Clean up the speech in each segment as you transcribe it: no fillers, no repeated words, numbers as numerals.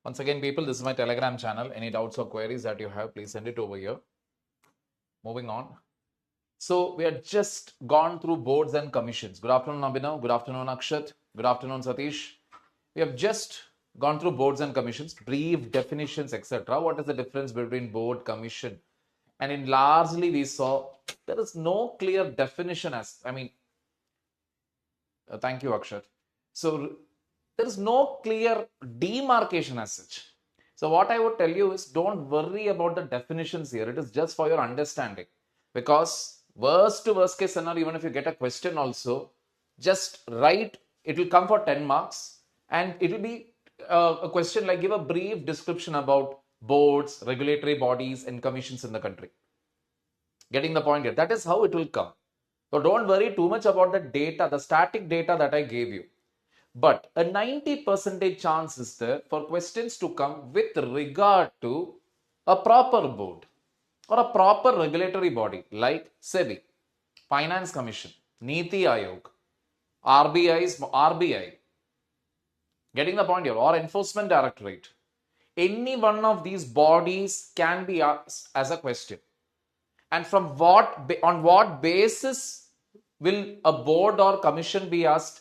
Once again, people, this is my Telegram channel. Any doubts or queries that you have, please send it over here. Moving on. So we have just gone through boards and commissions. Good afternoon, Abhinav. Good afternoon, Akshat. Good afternoon, Satish. We have just gone through boards and commissions, brief definitions, etc. What is the difference between board, commission? And in largely we saw there is no clear definition as, thank you, Akshat. So there is no clear demarcation as such. So what I would tell you is don't worry about the definitions here. It is just for your understanding. Because worst to worst case scenario, even if you get a question also, just write, it will come for 10 marks and it will be a question like give a brief description about boards, regulatory bodies and commissions in the country. Getting the point here. That is how it will come. So don't worry too much about the data, the static data that I gave you. But a 90% chance is there for questions to come with regard to a proper board or a proper regulatory body like SEBI, Finance Commission, Niti Aayog, RBI. Getting the point here, or Enforcement Directorate. Any one of these bodies can be asked as a question. And on what basis will a board or commission be asked?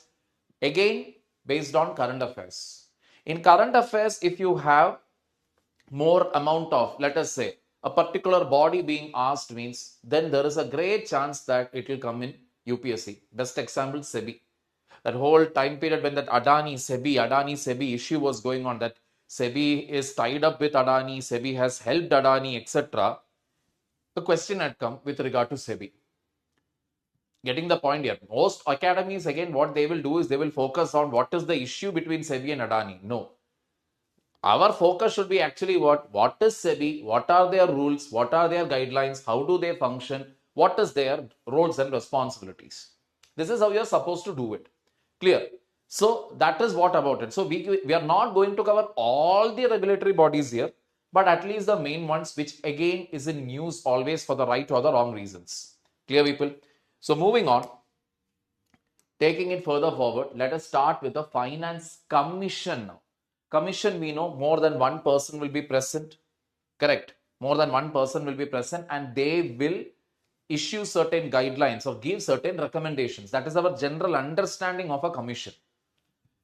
Again, based on current affairs. In current affairs, if you have more amount of, let us say, a particular body being asked means, then there is a great chance that it will come in UPSC. Best example, SEBI. That whole time period when that Adani-SEBI issue was going on, that SEBI is tied up with Adani, SEBI has helped Adani, etc. The question had come with regard to SEBI. Getting the point here. Most academies, again, what they will do is they will focus on what is the issue between SEBI and Adani. No. Our focus should be actually what? What is SEBI? What are their rules? What are their guidelines? How do they function? What is their roles and responsibilities? This is how you are supposed to do it. Clear? So that is what about it. So we are not going to cover all the regulatory bodies here, but at least the main ones, which again is in news always for the right or the wrong reasons. Clear, people? So moving on, taking it further forward, let us start with the Finance Commission now. Commission, we know more than one person will be present. Correct. More than one person will be present and they will issue certain guidelines or give certain recommendations. That is our general understanding of a commission.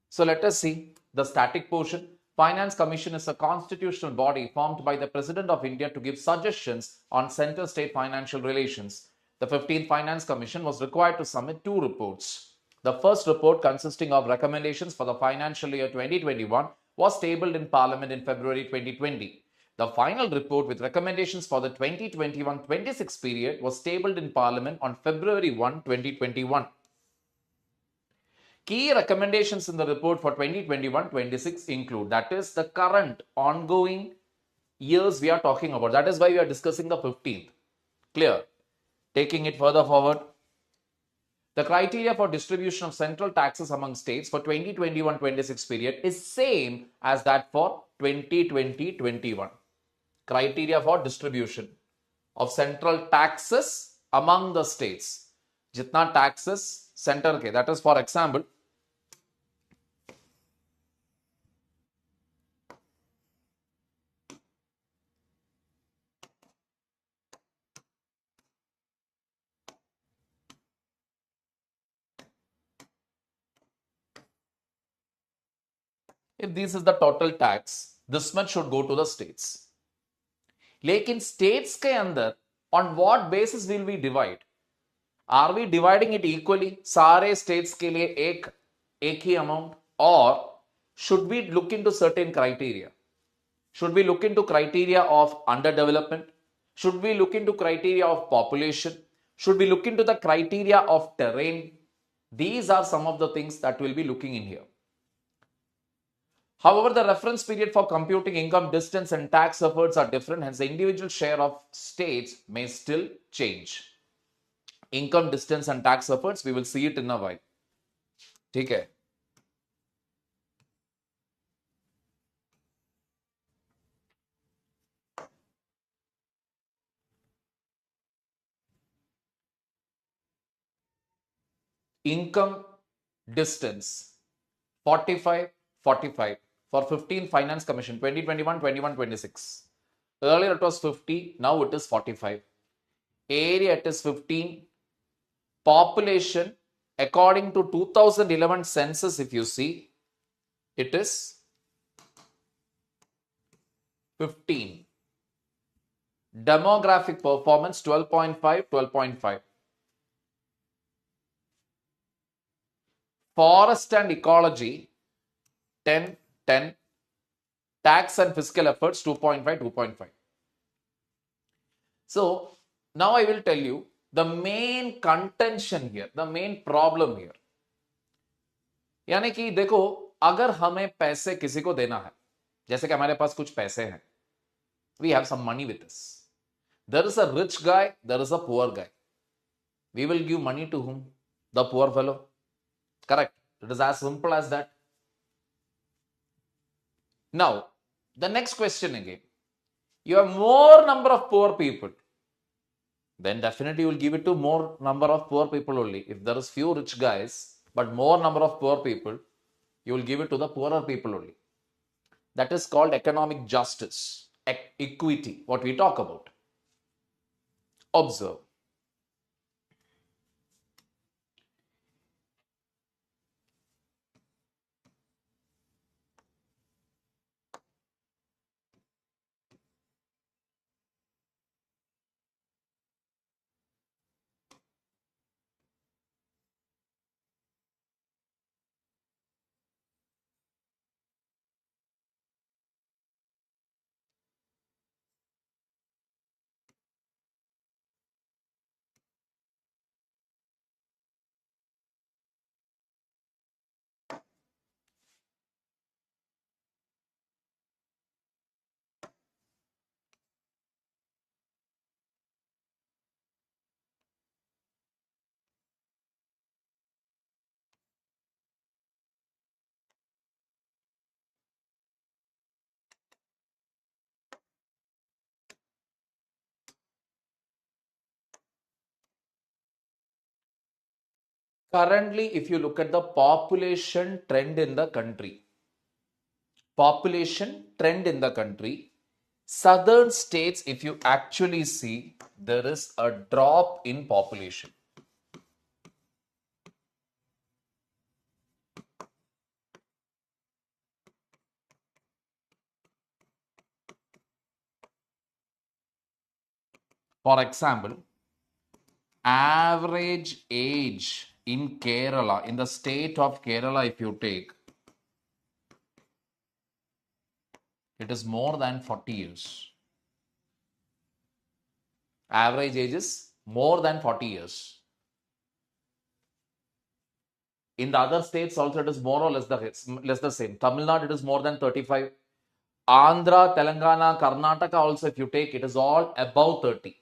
So let us see the static portion. Finance Commission is a constitutional body formed by the President of India to give suggestions on center-state financial relations. The 15th Finance Commission was required to submit 2 reports. The first report, consisting of recommendations for the financial year 2021, was tabled in Parliament in February 2020. The final report with recommendations for the 2021-26 period was tabled in Parliament on February 1, 2021. Key recommendations in the report for 2021-26 include, that is the current ongoing years we are talking about. That is why we are discussing the 15th. Clear? Taking it further forward. The criteria for distribution of central taxes among states for 2021-26 period is same as that for 2020-21. Criteria for distribution of central taxes among the states. Jitna taxes center ke, that is for example, if this is the total tax, this much should go to the states. लेकिन states के अंदर on what basis will we divide? Are we dividing it equally? सारे states के लिए एक ही amount, or should we look into certain criteria? Should we look into criteria of underdevelopment? Should we look into criteria of population? Should we look into the criteria of terrain? These are some of the things that we'll be looking in here. However, the reference period for computing income, distance and tax efforts are different, hence the individual share of states may still change. Income, distance and tax efforts, we will see it in a while. ठीक है? Income, distance, 45, 45, for 15 Finance Commission 2021, 21, 26. Earlier it was 50, now it is 45. Area it is 15. Population according to 2011 census, if you see, it is 15. Demographic performance 12.5, 12.5. Forest and ecology 10, 10. Tax and fiscal efforts 2.5, 2.5. So now I will tell you the main contention here, the main problem here. यानी कि देखो, अगर हमें पैसे किसी को देना है, जैसे कि हमारे पास कुछ पैसे हैं, we have some money with us. There is a rich guy, there is a poor guy. We will give money to whom? The poor fellow. Correct. It is as simple as that. Now, the next question again. You have more number of poor people. Then definitely you will give it to more number of poor people only. If there is few rich guys, but more number of poor people, you will give it to the poorer people only. That is called economic justice, equity, what we talk about. Observe. Currently, if you look at the population trend in the country, southern states, if you actually see, there is a drop in population. For example, average age in Kerala, in the state of Kerala, if you take, it is more than 40 years. Average age is more than 40 years. In the other states also it is more or less the same. Tamil Nadu, it is more than 35. Andhra, Telangana, Karnataka also, if you take, it is all above 30.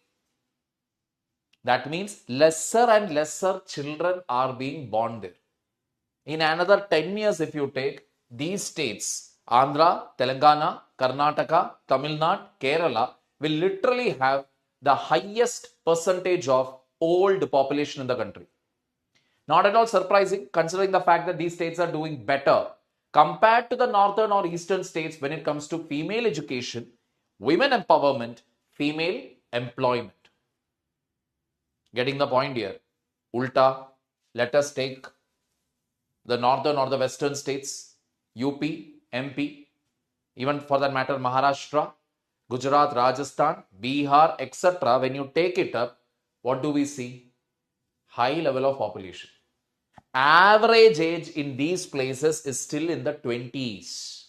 That means lesser and lesser children are being born there. In another 10 years, if you take, these states, Andhra, Telangana, Karnataka, Tamil Nadu, Kerala, will literally have the highest percentage of old population in the country. Not at all surprising, considering the fact that these states are doing better compared to the northern or eastern states when it comes to female education, women empowerment, female employment. Getting the point here? Ulta, let us take the northern or the western states, UP, MP, even for that matter Maharashtra, Gujarat, Rajasthan, Bihar, etc. When you take it up, what do we see? High level of population. Average age in these places is still in the 20s.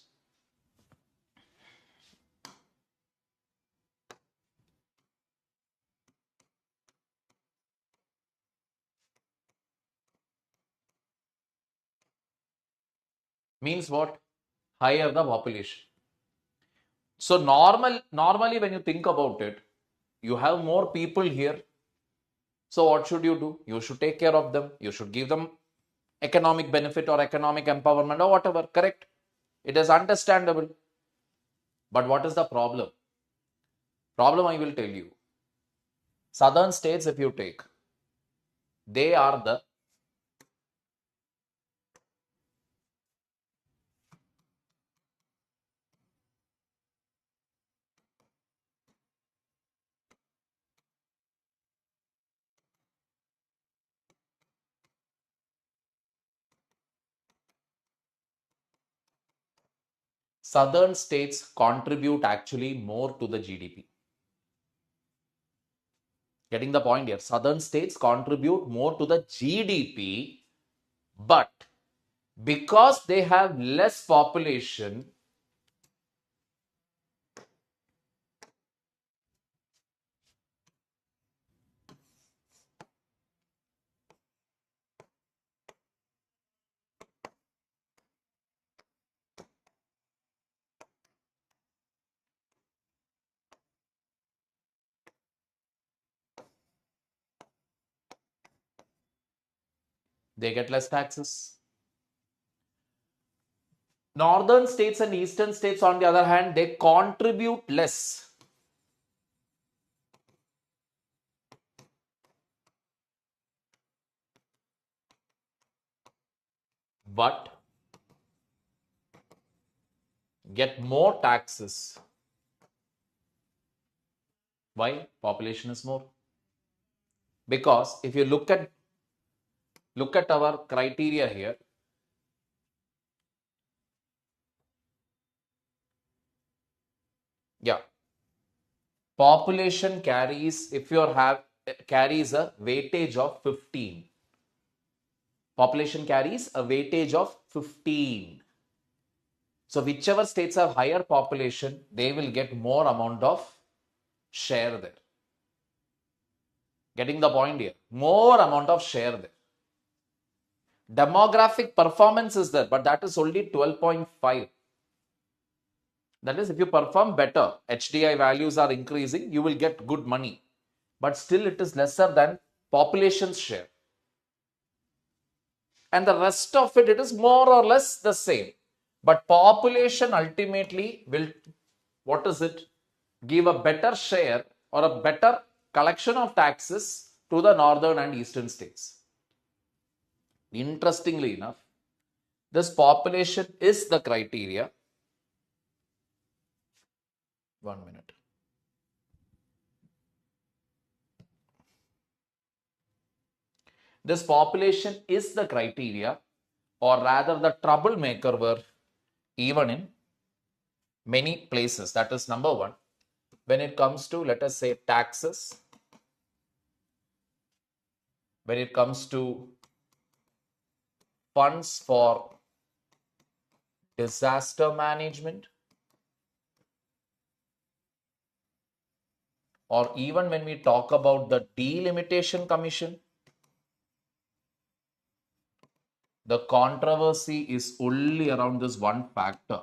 Means what? Higher the population. So normally when you think about it, you have more people here. So what should you do? You should take care of them. You should give them economic benefit or economic empowerment or whatever. Correct? It is understandable. But what is the problem? Problem I will tell you. Southern states, if you take, they are the southern states contribute actually more to the GDP. Getting the point here? Southern states contribute more to the GDP, but because they have less population, they get less taxes. Northern states and eastern states, on the other hand, they contribute less. But get more taxes. Why? Population is more. Because if you look at our criteria here, yeah, population carries, if you have carries a weightage of 15. Population carries a weightage of 15. So whichever states have higher population, they will get more amount of share there. Getting the point here? More amount of share there. Demographic performance is there, but that is only 12.5. That is, if you perform better, HDI values are increasing, you will get good money. But still it is lesser than population's share. And the rest of it is more or less the same. But population ultimately will, what is it? Give a better share or a better collection of taxes to the northern and eastern states. Interestingly enough, this population is the criteria. 1 minute. This population is the criteria, or rather the troublemaker were even in many places. That is number one. When it comes to, let us say, taxes, when it comes to funds for disaster management, or even when we talk about the delimitation commission, the controversy is only around this one factor.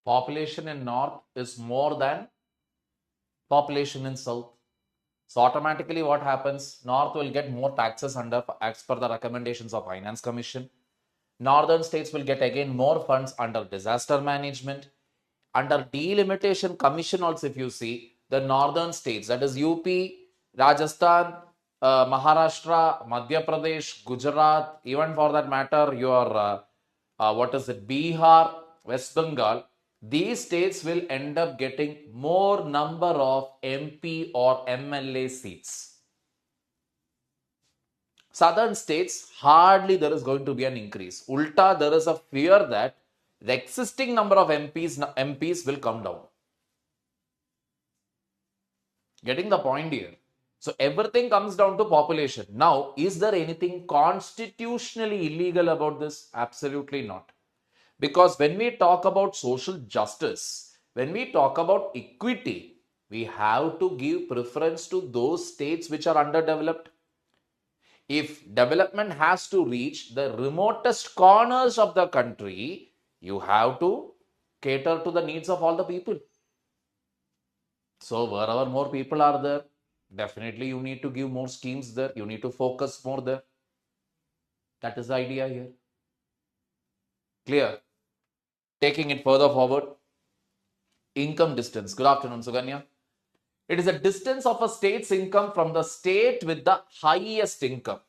Population in north is more than population in south. So automatically what happens? North will get more taxes as per the recommendations of Finance Commission. Northern states will get again more funds under disaster management. Under delimitation commission also, if you see, the northern states, that is UP, Rajasthan, Maharashtra, Madhya Pradesh, Gujarat, even for that matter, your Bihar, West Bengal, these states will end up getting more number of MP or MLA seats. Southern states, hardly there is going to be an increase. Ulta, there is a fear that the existing number of MPs will come down. Getting the point here? So everything comes down to population. Now, is there anything constitutionally illegal about this? Absolutely not. Because when we talk about social justice, when we talk about equity, we have to give preference to those states which are underdeveloped. If development has to reach the remotest corners of the country, you have to cater to the needs of all the people. So wherever more people are there, definitely you need to give more schemes there. You need to focus more there. That is the idea here. Clear? Taking it further forward, income distance. Good afternoon, Suganya. It is a distance of a state's income from the state with the highest income.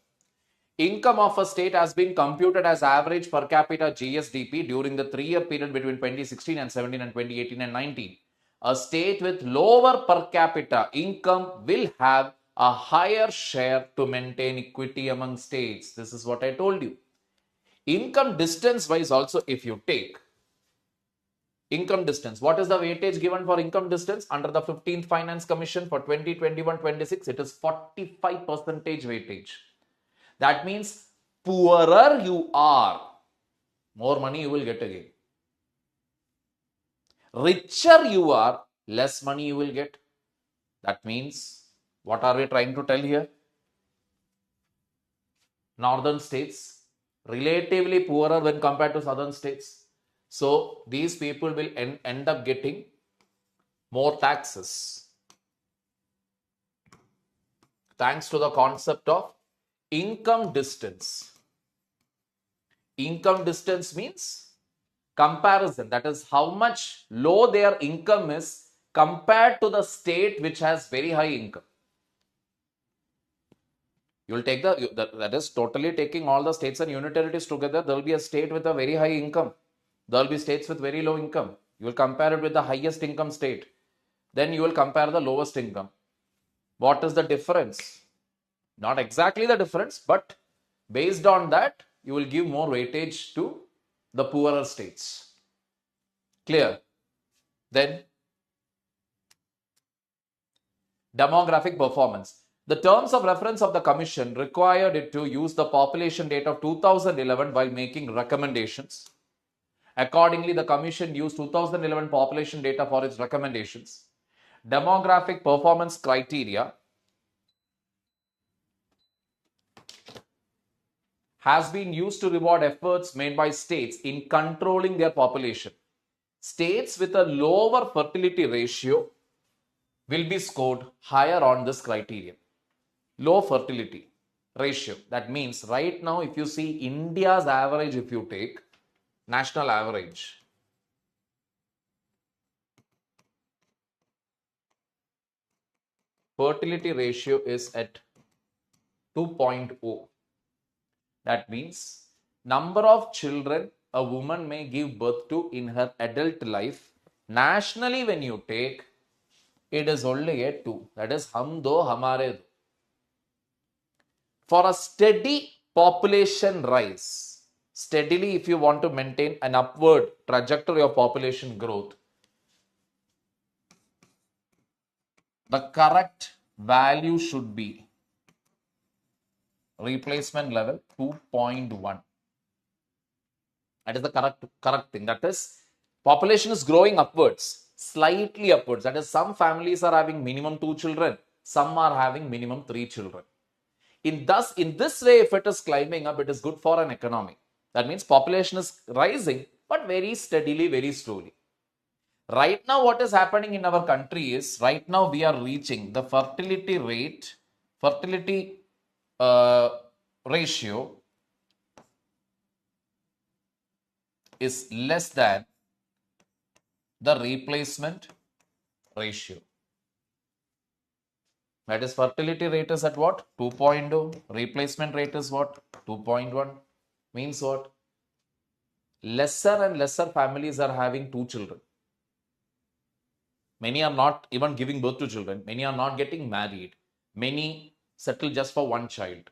Income of a state has been computed as average per capita GSDP during the 3-year period between 2016 and 17 and 2018 and 19. A state with lower per capita income will have a higher share to maintain equity among states. This is what I told you. Income distance wise also, if you take income distance, what is the weightage given for income distance under the 15th Finance Commission for 2021-26? It is 45% weightage. That means poorer you are, more money you will get again. Richer you are, less money you will get. That means, what are we trying to tell here? Northern states relatively poorer when compared to southern states. So these people will end up getting more taxes. Thanks to the concept of income distance. Income distance means comparison. That is how much low their income is compared to the state which has very high income. You will take that is totally taking all the states and union territories together. There will be a state with a very high income. There will be states with very low income. You will compare it with the highest income state. Then you will compare the lowest income. What is the difference? Not exactly the difference, but based on that, you will give more weightage to the poorer states. Clear? Then, demographic performance. The terms of reference of the Commission required it to use the population data of 2011 while making recommendations. Accordingly, the Commission used 2011 population data for its recommendations. Demographic performance criteria has been used to reward efforts made by states in controlling their population. States with a lower fertility ratio will be scored higher on this criterion. Low fertility ratio. That means right now, if you see India's average, if you take national average, fertility ratio is at 2.0. That means number of children a woman may give birth to in her adult life, nationally when you take, it is only a 2. That is hum do hamare do. For a steady population rise, steadily if you want to maintain an upward trajectory of population growth, the correct value should be replacement level 2.1. That is the correct thing. That is, population is growing upwards, slightly upwards. That is, some families are having minimum 2 children, some are having minimum 3 children. In this way, if it is climbing up, it is good for an economy. That means population is rising, but very steadily, very slowly. Right now, what is happening in our country is, right now we are reaching the fertility ratio is less than the replacement ratio. That is, fertility rate is at what? 2.0. Replacement rate is what? 2.1. Means what? Lesser and lesser families are having 2 children. Many are not even giving birth to children. Many are not getting married. Many settle just for 1 child.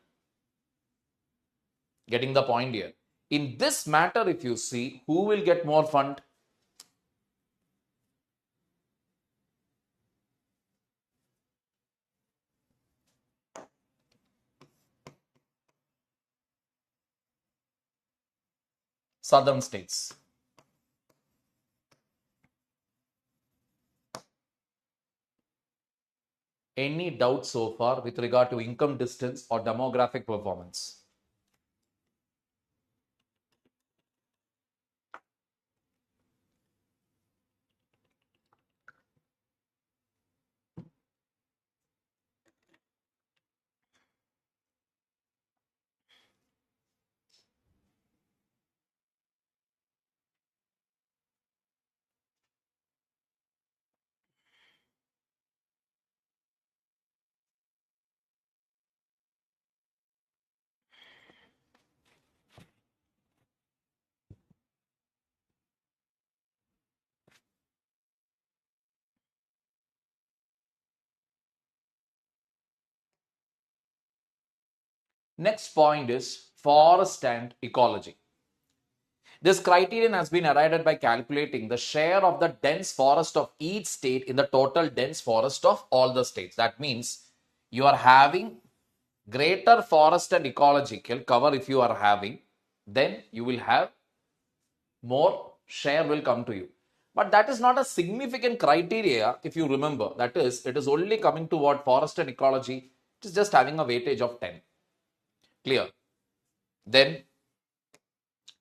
Getting the point here. In this matter, if you see, who will get more fund? Southern states. Any doubt so far with regard to income distance or demographic performance? Next point is forest and ecology. This criterion has been arrived by calculating the share of the dense forest of each state in the total dense forest of all the states. That means you are having greater forest and ecological cover. If you are having, then you will have more share will come to you. But that is not a significant criteria if you remember. That is, it is only coming to what forest and ecology. It is just having a weightage of 10. Clear? Then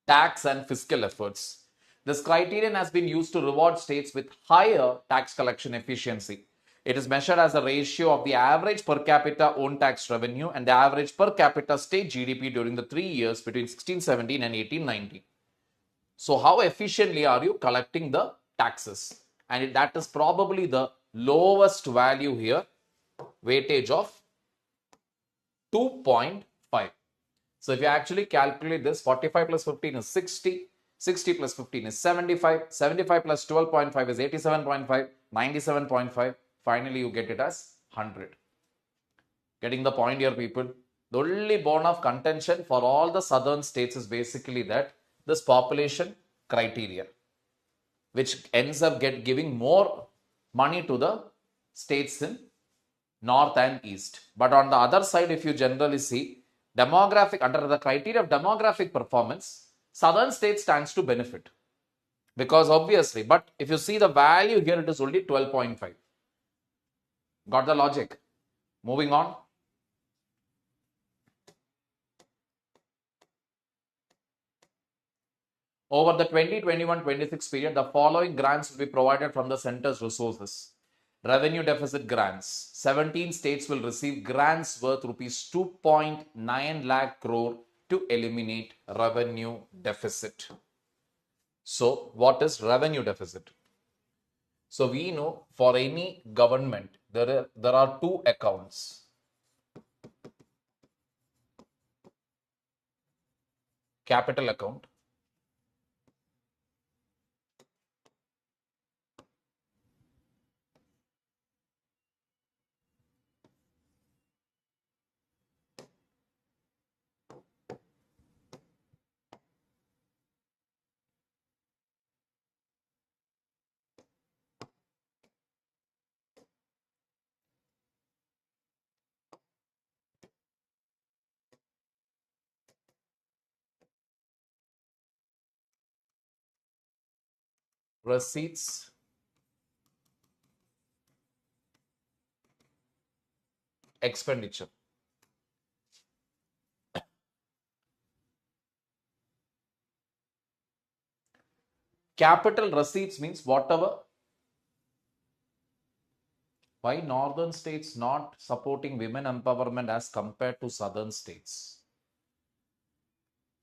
tax and fiscal efforts. This criterion has been used to reward states with higher tax collection efficiency. It is measured as a ratio of the average per capita own tax revenue and the average per capita state GDP during the 3 years between 1617 and 1890. So how efficiently are you collecting the taxes? And that is probably the lowest value here, weightage of 2.5. So if you actually calculate this, 45 plus 15 is 60, 60 plus 15 is 75, 75 plus 12.5 is 87.5, 97.5. Finally, you get it as 100. Getting the point here, people? The only bone of contention for all the southern states is basically that this population criteria, which ends up giving more money to the states in north and east. But on the other side, if you generally see, demographic, under the criteria of demographic performance, southern states stands to benefit. Because obviously, but if you see the value here, it is only 12.5. Got the logic? Moving on. Over the 2021-26 period, the following grants will be provided from the center's resources. Revenue deficit grants. 17 states will receive grants worth rupees 2.9 lakh crore to eliminate revenue deficit. So, what is revenue deficit? So, we know for any government, there are two accounts. Capital account . Receipts, expenditure. Capital receipts means whatever. Why northern states not supporting women empowerment as compared to southern states?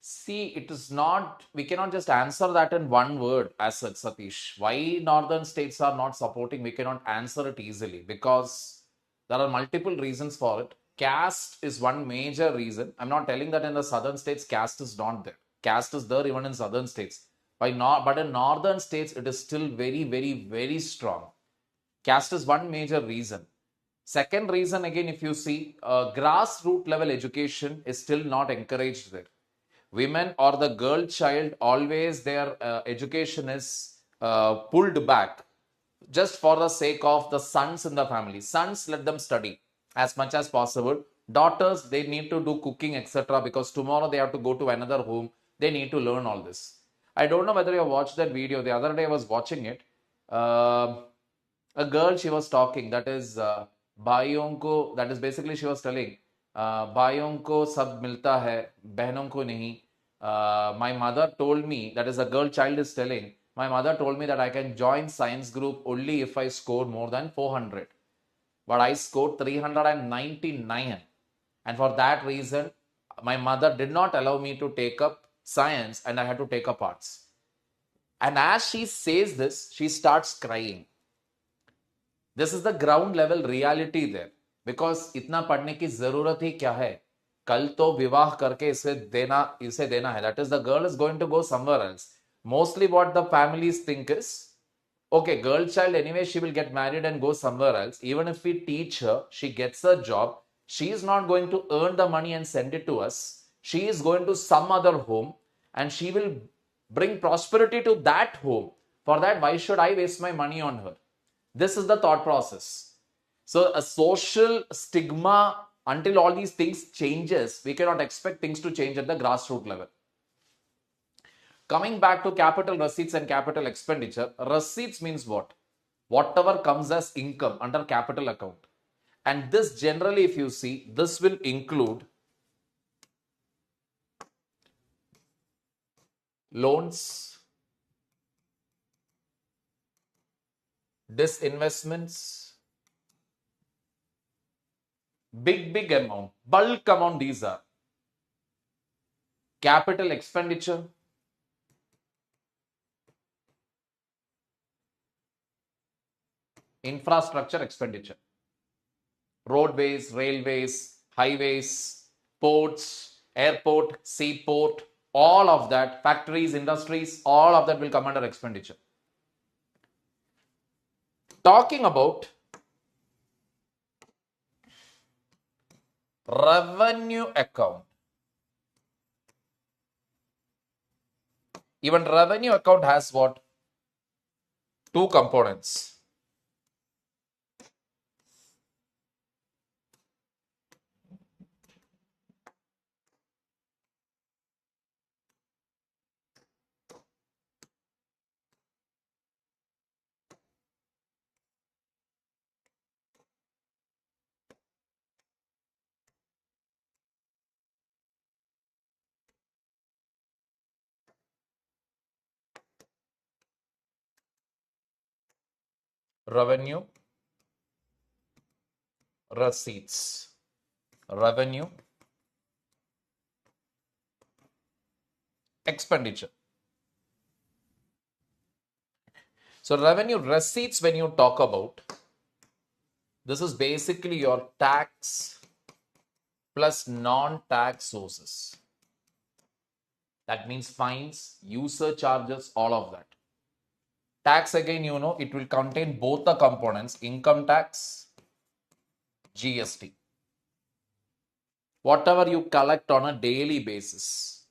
See, it is not, we cannot just answer that in one word as such, Satish. Why northern states are not supporting, we cannot answer it easily because there are multiple reasons for it. Caste is one major reason. I'm not telling that in the southern states, caste is not there. Caste is there even in southern states. But in northern states, it is still very, very, very strong. Caste is one major reason. Second reason, again, if you see, grassroots level education is still not encouraged there. Women or the girl child, always their education is pulled back just for the sake of the sons in the family. Sons, let them study as much as possible. Daughters, they need to do cooking, etc. because tomorrow they have to go to another home. They need to learn all this. I don't know whether you watched that video. The other day I was watching it. A girl, she was talking, that is भाइयों को, that is basically she was telling, भाइयों को सब मिलता है, बहनों को नहीं. My mother told me, that is a girl child is telling, my mother told me that I can join science group only if I score more than 400. But I scored 399. And for that reason, my mother did not allow me to take up science and I had to take up arts. And as she says this, she starts crying. This is the ground level reality there. Because इतना पढ़ने की जरूरत ही क्या है? कल तो विवाह करके इसे देना है. That is, the girl is going to go somewhere else. Mostly what the families think is, okay, girl child anyway, she will get married and go somewhere else. Even if we teach her, she gets a job. She is not going to earn the money and send it to us. She is going to some other home and she will bring prosperity to that home. For that, why should I waste my money on her? This is the thought process. So a social stigma, until all these things changes, we cannot expect things to change at the grassroots level. Coming back to capital receipts and capital expenditure, receipts means what? Whatever comes as income under capital account. And this generally, if you see, this will include loans, disinvestments, big amount, bulk amount these are. Capital expenditure, infrastructure expenditure, roadways, railways, highways, ports, airport, seaport, all of that, factories, industries, all of that will come under expenditure. Talking about revenue account. Even revenue account has what? Two components. Revenue, receipts, revenue, expenditure. So revenue receipts, when you talk about, this is basically your tax plus non-tax sources. That means fines, user charges, all of that. Tax, again, you know, it will contain both the components, income tax, GST. Whatever you collect on a daily basis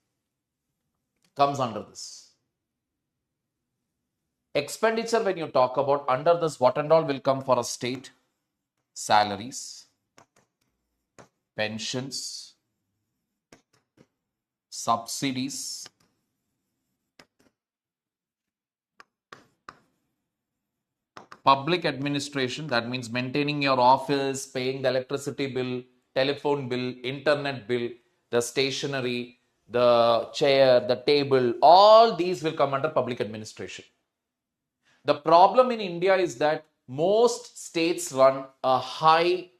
comes under this. Expenditure, when you talk about, under this, what and all will come for a state? Salaries, pensions, subsidies, public administration, that means maintaining your office, paying the electricity bill, telephone bill, internet bill, the stationery, the chair, the table, all these will come under public administration. The problem in India is that most states run a high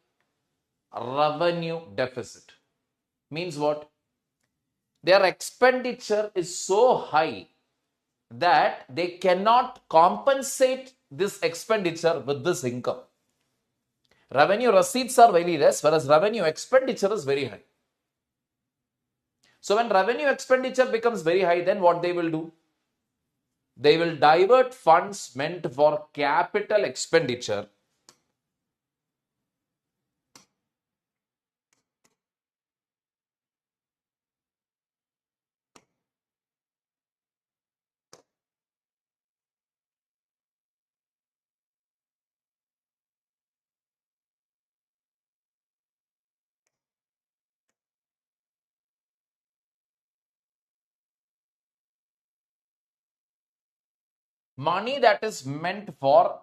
revenue deficit. Means what? Their expenditure is so high that they cannot compensate this expenditure with this income. Revenue receipts are very less, whereas revenue expenditure is very high. So when revenue expenditure becomes very high, then what they will do? They will divert funds meant for capital expenditure money that is meant for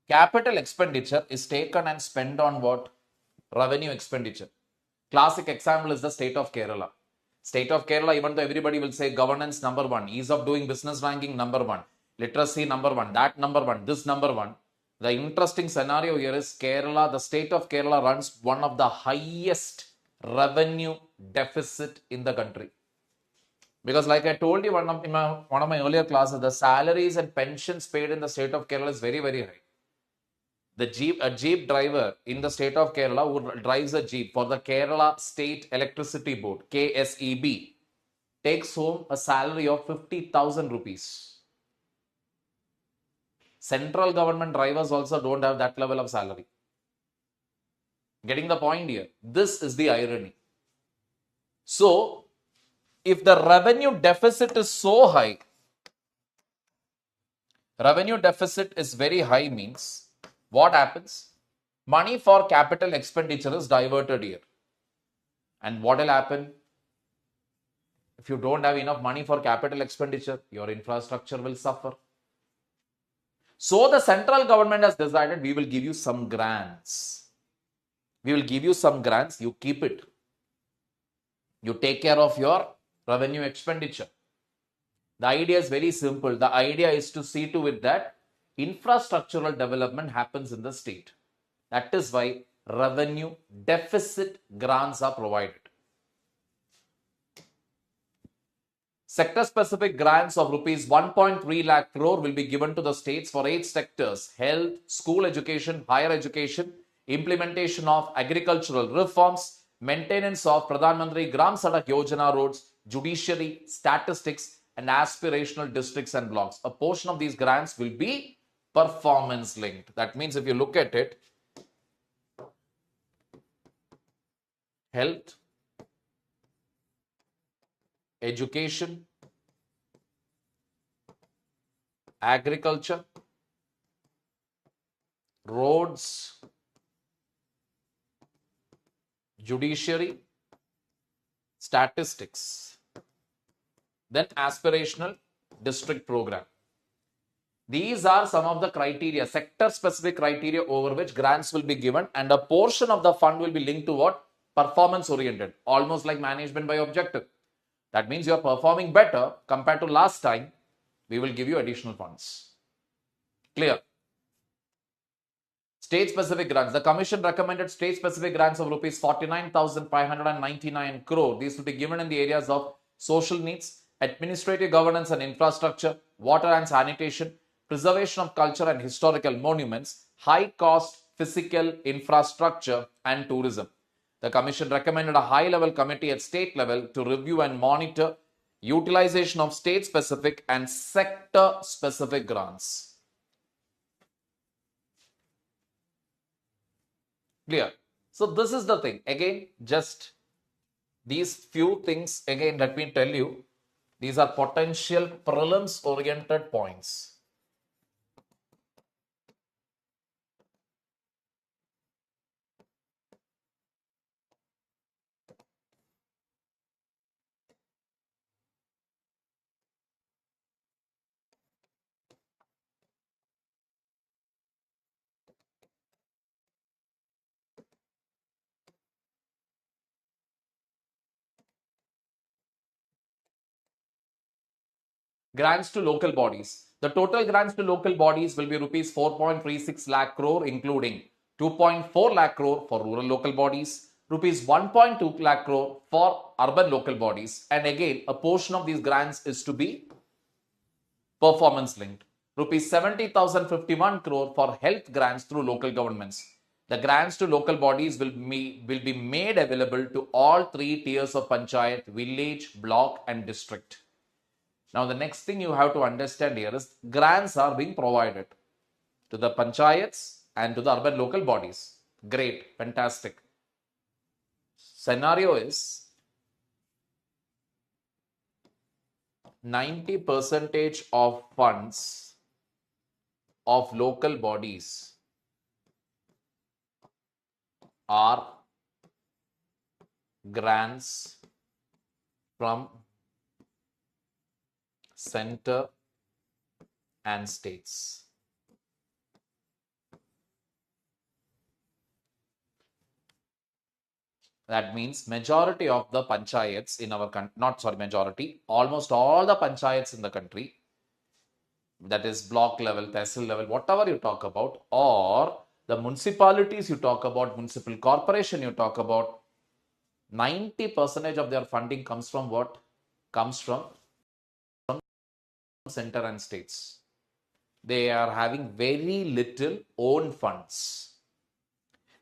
capital expenditure is taken and spent on what? Revenue expenditure. Classic example is the state of Kerala. State of Kerala, even though everybody will say governance number one, ease of doing business ranking number one, literacy number one, that number one, this number one. The interesting scenario here is Kerala, the state of Kerala runs one of the highest revenue deficit in the country. Because like I told you in one of my earlier classes, the salaries and pensions paid in the state of Kerala is very, very high. A jeep driver in the state of Kerala who drives a jeep for the Kerala State Electricity Board, KSEB, takes home a salary of 50,000 rupees. Central government drivers also don't have that level of salary. Getting the point here? This is the irony. So, if the revenue deficit is so high, revenue deficit is very high means what happens? Money for capital expenditure is diverted here. And what will happen? If you don't have enough money for capital expenditure, your infrastructure will suffer. So the central government has decided we will give you some grants. We will give you some grants, you keep it. You take care of your revenue expenditure. The idea is very simple. The idea is to see to it that infrastructural development happens in the state. That is why revenue deficit grants are provided. Sector-specific grants of rupees 1.3 lakh crore will be given to the states for 8 sectors: health, school education, higher education, implementation of agricultural reforms, maintenance of Pradhan Mantri Gram Sadak Yojana roads, judiciary, statistics, and aspirational districts and blocks. A portion of these grants will be performance linked. That means if you look at it, health, education, agriculture, roads, judiciary, statistics, then aspirational district program. These are some of the criteria, sector-specific criteria over which grants will be given, and a portion of the fund will be linked to what? Performance-oriented, almost like management by objective. That means you are performing better compared to last time, we will give you additional funds. Clear? State-specific grants. The Commission recommended state-specific grants of rupees 49,599 crore. These will be given in the areas of social needs, administrative governance and infrastructure, water and sanitation, preservation of culture and historical monuments, high-cost physical infrastructure, and tourism. The Commission recommended a high-level committee at state level to review and monitor utilization of state-specific and sector-specific grants. Clear? So this is the thing. Again, just these few things, again, let me tell you, these are potential prelims-oriented points. Grants to local bodies. The total grants to local bodies will be rupees 4.36 lakh crore, including 2.4 lakh crore for rural local bodies, rupees 1.2 lakh crore for urban local bodies, and again a portion of these grants is to be performance linked. Rupees 70,051 crore for health grants through local governments. The grants to local bodies will be made available to all 3 tiers of panchayat: village, block, and district. Now, the next thing you have to understand here is grants are being provided to the panchayats and to the urban local bodies. Great, fantastic. Scenario is 90% of funds of local bodies are grants from center and states. That means majority of the panchayats in our country, majority, almost all the panchayats in the country, that is block level, tehsil level, whatever you talk about, or the municipalities you talk about, municipal corporation you talk about, 90% of their funding comes from what? Comes from center and states. They are having very little own funds.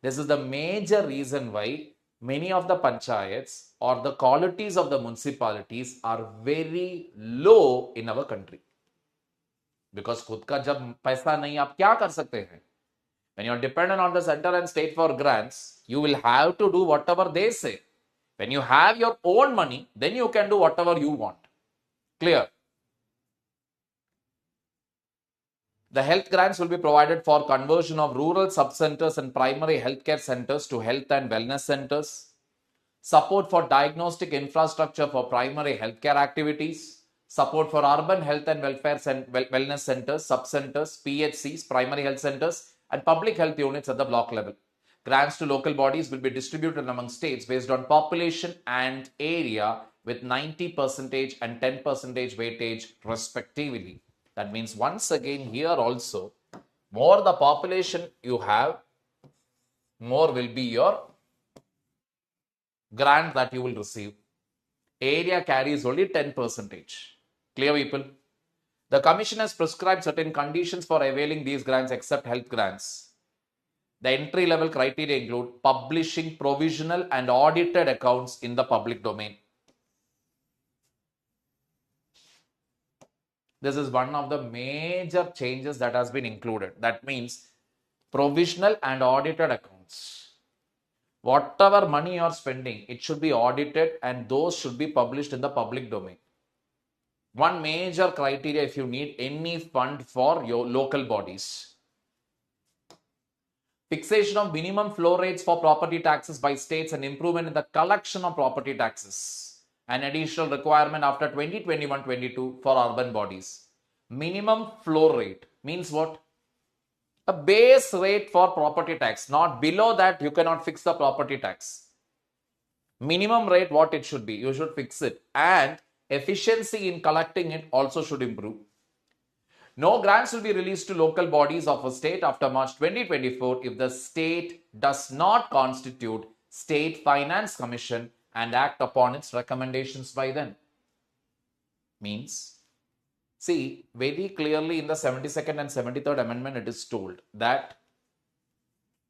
This is the major reason why many of the panchayats or the qualities of the municipalities are very low in our country. Because खुद का जब पैसा नहीं, आप क्या कर सकते हैं? When you're dependent on the center and state for grants, you will have to do whatever they say. When you have your own money, then you can do whatever you want. Clear? The health grants will be provided for conversion of rural sub-centers and primary healthcare centers to health and wellness centers, support for diagnostic infrastructure for primary healthcare activities, support for urban health and welfare wellness centers, sub-centers, PHCs, primary health centers, and public health units at the block level. Grants to local bodies will be distributed among states based on population and area with 90% and 10% weightage respectively. That means once again here also, more the population you have, more will be your grant that you will receive. Area carries only 10%. Clear, people? The Commission has prescribed certain conditions for availing these grants except health grants. The entry-level criteria include publishing provisional and audited accounts in the public domain. This is one of the major changes that has been included. That means provisional and audited accounts. Whatever money you are spending, it should be audited and those should be published in the public domain. One major criteria if you need any fund for your local bodies. Fixation of minimum floor rates for property taxes by states and improvement in the collection of property taxes. An additional requirement after 2021-22 for urban bodies. Minimum floor rate means what? A base rate for property tax. Not below that, you cannot fix the property tax. Minimum rate, what it should be, you should fix it. And efficiency in collecting it also should improve. No grants will be released to local bodies of a state after March 2024 if the state does not constitute State Finance Commission and act upon its recommendations by then. Means, see, very clearly in the 72nd and 73rd Amendment, it is told that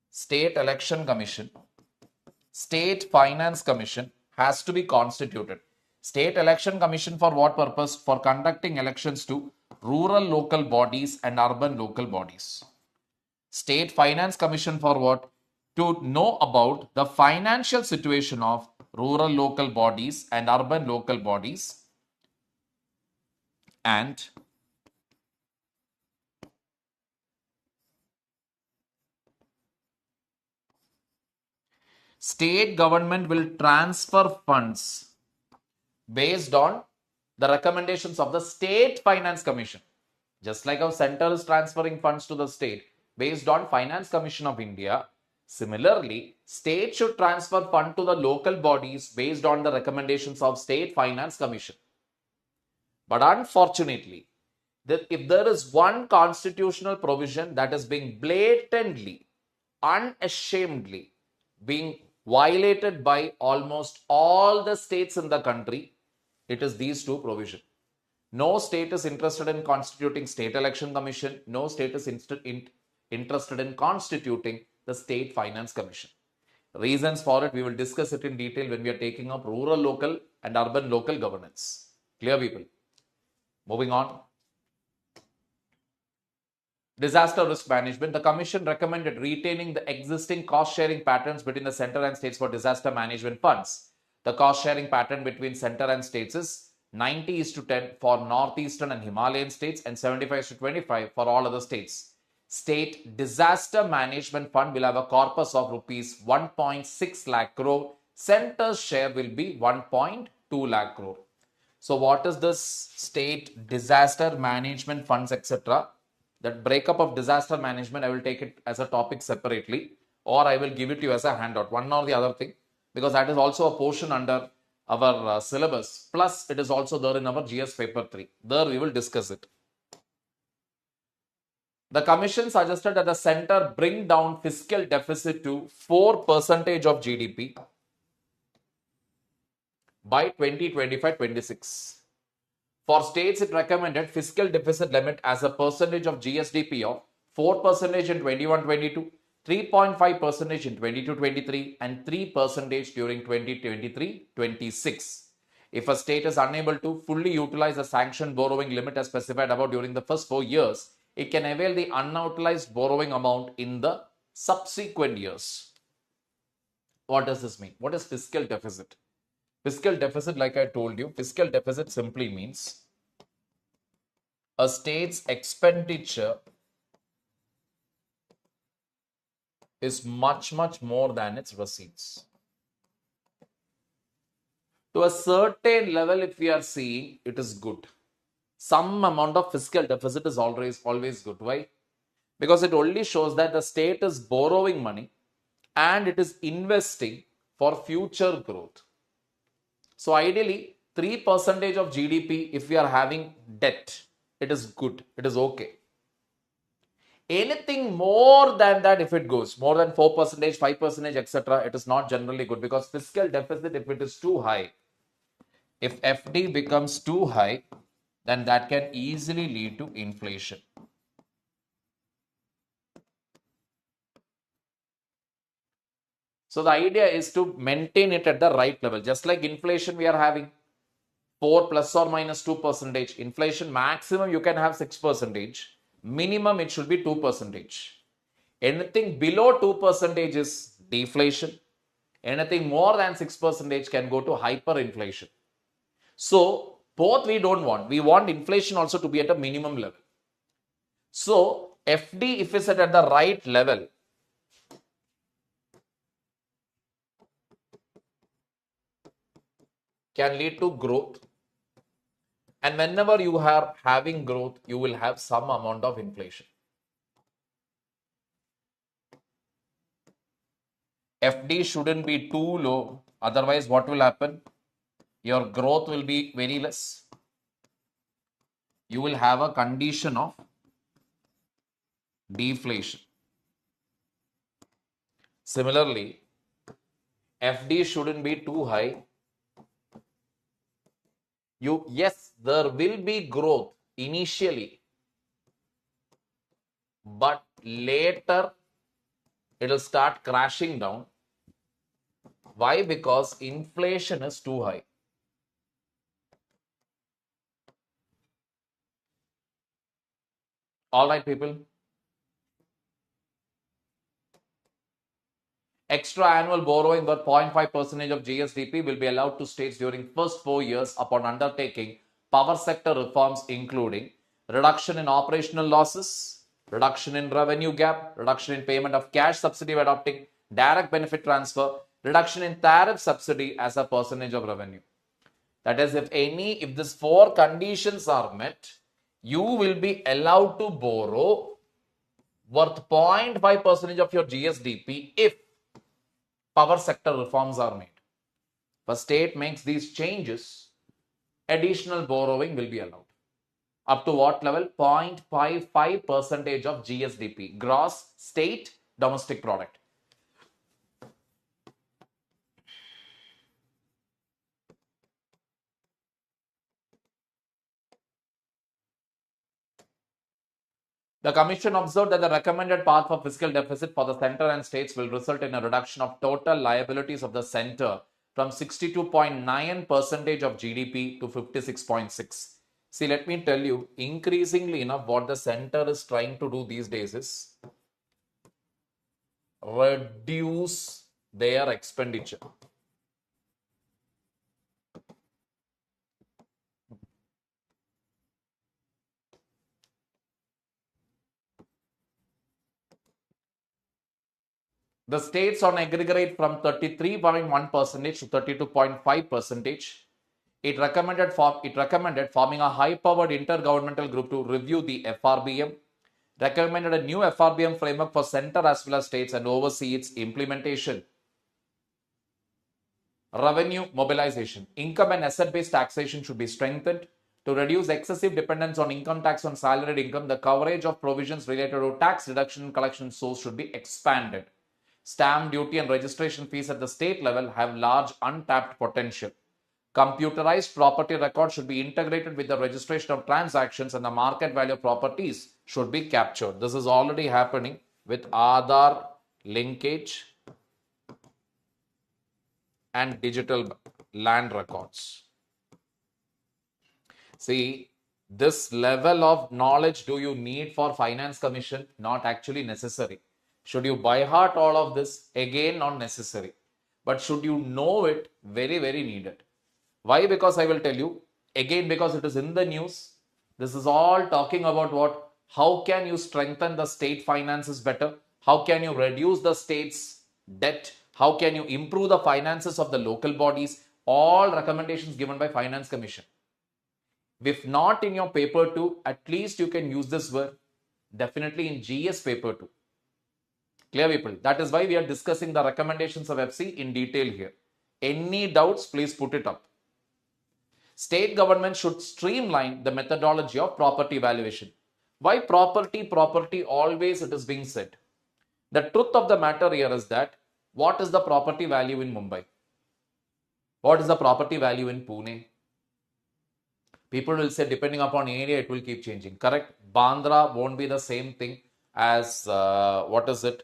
State Election Commission, State Finance Commission has to be constituted. State Election Commission for what purpose? For conducting elections to rural local bodies and urban local bodies. State Finance Commission for what? To know about the financial situation of rural local bodies and urban local bodies, and state government will transfer funds based on the recommendations of the State Finance Commission. Just like our center is transferring funds to the state based on Finance Commission of India, similarly, state should transfer fund to the local bodies based on the recommendations of State Finance Commission. But unfortunately, if there is one constitutional provision that is being blatantly, unashamedly being violated by almost all the states in the country, it is these two provisions. No state is interested in constituting State Election Commission. No state is interested in constituting the State Finance Commission. Reasons for it, we will discuss it in detail when we are taking up rural local and urban local governance. Clear, people? Moving on. Disaster risk management. The Commission recommended retaining the existing cost-sharing patterns between the center and states for disaster management funds. The cost-sharing pattern between center and states is 90:10 for northeastern and Himalayan states and 75:25 for all other states. State Disaster Management Fund will have a corpus of rupees 1.6 lakh crore. Center's share will be 1.2 lakh crore. So what is this State Disaster Management Funds, etc.? That breakup of disaster management, I will take it as a topic separately, or I will give it to you as a handout, one or the other thing, because that is also a portion under our syllabus. Plus, it is also there in our GS paper 3. There we will discuss it. The Commission suggested that the center bring down fiscal deficit to 4% of GDP by 2025-26. For states, it recommended fiscal deficit limit as a percentage of GSDP of 4% in 21-22, 3.5% in 22-23, and 3% during 2023-26. If a state is unable to fully utilize the sanctioned borrowing limit as specified above during the first 4 years, it can avail the unutilized borrowing amount in the subsequent years. What does this mean? What is fiscal deficit? Fiscal deficit, like I told you, fiscal deficit simply means a state's expenditure is much, much more than its receipts. To a certain level, if we are seeing, it is good. Some amount of fiscal deficit is always good. Why? Because it only shows that the state is borrowing money and it is investing for future growth. So ideally, 3% of GDP, if we are having debt, it is good, it is okay. Anything more than that, if it goes more than 4%, 5%, etc., it is not generally good, because fiscal deficit, if it is too high, if FD becomes too high, then that can easily lead to inflation. So the idea is to maintain it at the right level. Just like inflation, we are having 4 plus or minus 2%. Inflation maximum you can have 6%. Minimum it should be 2%. Anything below 2% is deflation. Anything more than 6% can go to hyperinflation. So both we don't want. We want inflation also to be at a minimum level. So FD, if it's at the right level, can lead to growth. And whenever you are having growth, you will have some amount of inflation. FD shouldn't be too low. Otherwise, what will happen? Your growth will be very less. You will have a condition of deflation. Similarly, FD shouldn't be too high. Yes, there will be growth initially, but later it will start crashing down. Why? Because inflation is too high. All right, people. Extra annual borrowing worth 0.5% of GSDP will be allowed to states during first 4 years upon undertaking power sector reforms, including reduction in operational losses, reduction in revenue gap, reduction in payment of cash subsidy by adopting direct benefit transfer, reduction in tariff subsidy as a percentage of revenue. That is, if these 4 conditions are met, you will be allowed to borrow worth 0.5% of your GSDP if power sector reforms are made. If a state makes these changes, additional borrowing will be allowed. Up to what level? 0.55% of GSDP, gross state domestic product. The Commission observed that the recommended path for fiscal deficit for the center and states will result in a reduction of total liabilities of the center from 62.9% of GDP to 56.6%. See, let me tell you, increasingly enough, what the center is trying to do these days is reduce their expenditure. The states on aggregate from 33.1% to 32.5%. It recommended forming a high-powered intergovernmental group to review the FRBM, recommended a new FRBM framework for center as well as states and oversee its implementation. Revenue mobilization. Income and asset-based taxation should be strengthened. To reduce excessive dependence on income tax on salaried income, the coverage of provisions related to tax deduction and collection source should be expanded. Stamp duty and registration fees at the state level have large untapped potential. Computerized property records should be integrated with the registration of transactions, and the market value of properties should be captured. This is already happening with Aadhaar linkage and digital land records. See, this level of knowledge do you need for Finance Commission? Not actually necessary. Should you by heart all of this? Again, not necessary. But should you know it? Very, very needed. Why? Because I will tell you. Again, because it is in the news. This is all talking about what? How can you strengthen the state finances better? How can you reduce the state's debt? How can you improve the finances of the local bodies? All recommendations given by Finance Commission. If not in your paper 2, at least you can use this word. Definitely in GS paper 2. Clear, people? That is why we are discussing the recommendations of FC in detail here. Any doubts, please put it up. State government should streamline the methodology of property valuation. Why property? Property, always it is being said. The truth of the matter here is that what is the property value in Mumbai? What is the property value in Pune? People will say depending upon area, it will keep changing. Correct? Bandra won't be the same thing as, what is it?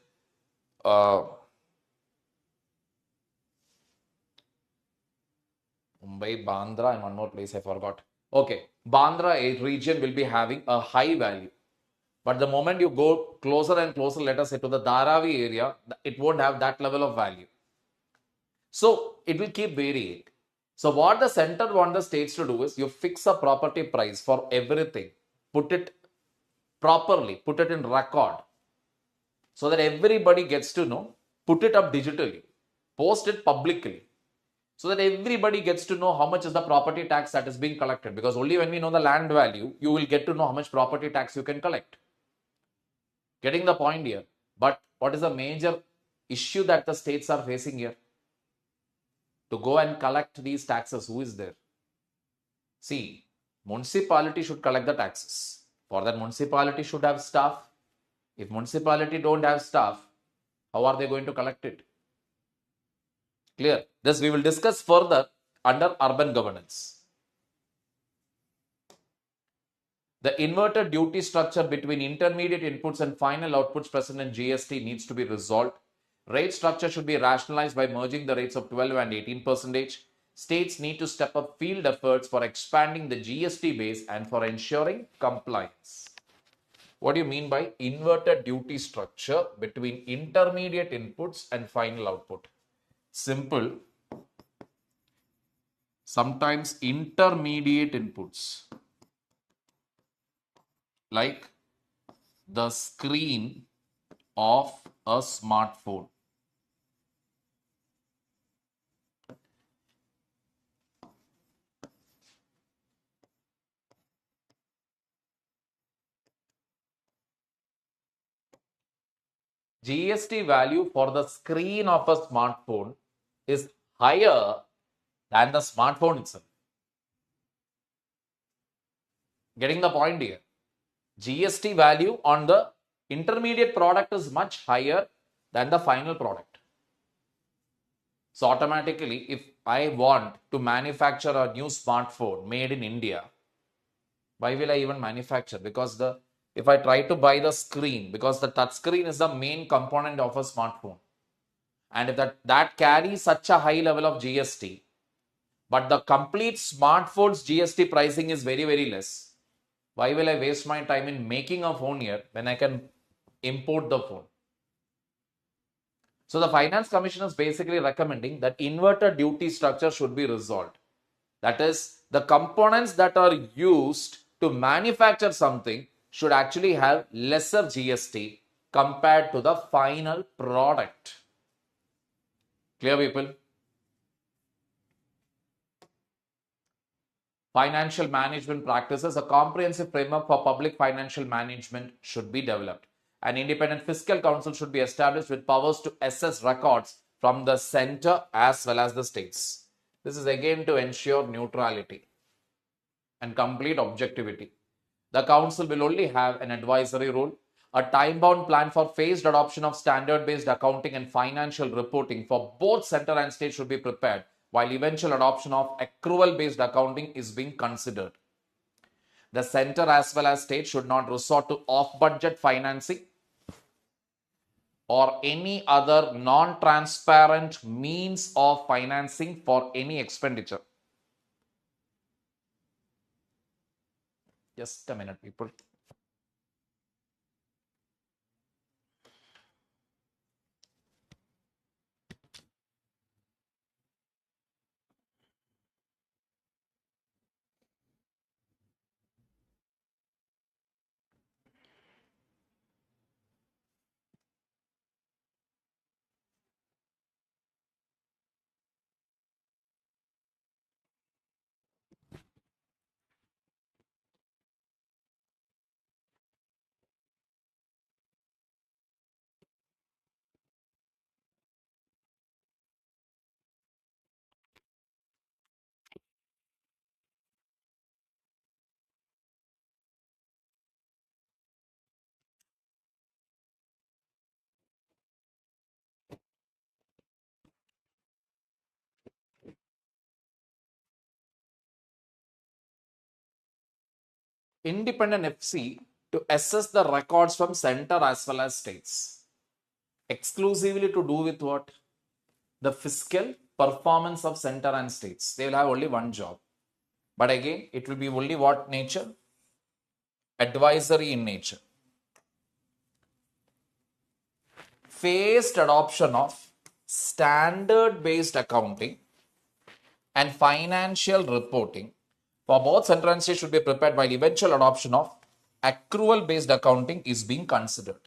Mumbai, Bandra, and one more place I forgot. Okay, Bandra region will be having a high value. But the moment you go closer and closer, let us say to the Dharavi area, it won't have that level of value. So it will keep varying. So what the center wants the states to do is you fix a property price for everything, put it properly, put it in record, so that everybody gets to know, put it up digitally, post it publicly, so that everybody gets to know how much is the property tax that is being collected. Because only when we know the land value, you will get to know how much property tax you can collect. Getting the point here. But what is the major issue that the states are facing here? To go and collect these taxes, who is there? See, municipality should collect the taxes. For that, municipality should have staff. If municipality don't have staff, how are they going to collect it? Clear? This we will discuss further under urban governance. The inverted duty structure between intermediate inputs and final outputs present in GST needs to be resolved. Rate structure should be rationalized by merging the rates of 12 and 18%. States need to step up field efforts for expanding the GST base and for ensuring compliance. What do you mean by inverted duty structure between intermediate inputs and final output? Simple. Sometimes intermediate inputs like the screen of a smartphone. GST value for the screen of a smartphone is higher than the smartphone itself. Getting the point here? GST value on the intermediate product is much higher than the final product. So automatically, if I want to manufacture a new smartphone made in India, why will I even manufacture? Because if I try to buy the screen, because the touch screen is the main component of a smartphone, and if that carries such a high level of GST, but the complete smartphone's GST pricing is very, very less, why will I waste my time in making a phone here when I can import the phone? So the Finance Commission is basically recommending that inverted duty structure should be resolved. That is, the components that are used to manufacture something should actually have lesser GST compared to the final product. Clear, people? Financial management practices, a comprehensive framework for public financial management should be developed. An independent fiscal council should be established with powers to assess records from the center as well as the states. This is again to ensure neutrality and complete objectivity. The council will only have an advisory role. A time-bound plan for phased adoption of standard-based accounting and financial reporting for both center and state should be prepared, while eventual adoption of accrual-based accounting is being considered. The center as well as state should not resort to off-budget financing or any other non-transparent means of financing for any expenditure. Just a minute, people. independent FC to assess the records from center as well as states. Exclusively to do with what? The fiscal performance of center and states. They will have only one job. But again, it will be only what nature? Advisory in nature. Phased adoption of standard-based accounting and financial reporting for both central and state should be prepared while eventual adoption of accrual-based accounting is being considered.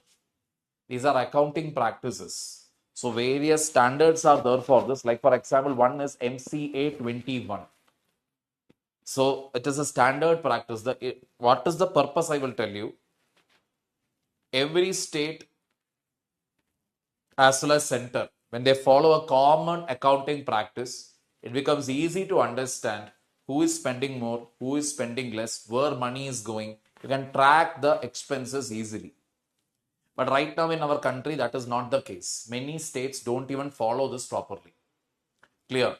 These are accounting practices. So various standards are there for this. Like for example, one is MCA 21. So it is a standard practice. What is the purpose? I will tell you. Every state as well as center, when they follow a common accounting practice, it becomes easy to understand who is spending more, who is spending less, where money is going. You can track the expenses easily. But right now in our country, that is not the case. Many states don't even follow this properly. Clear?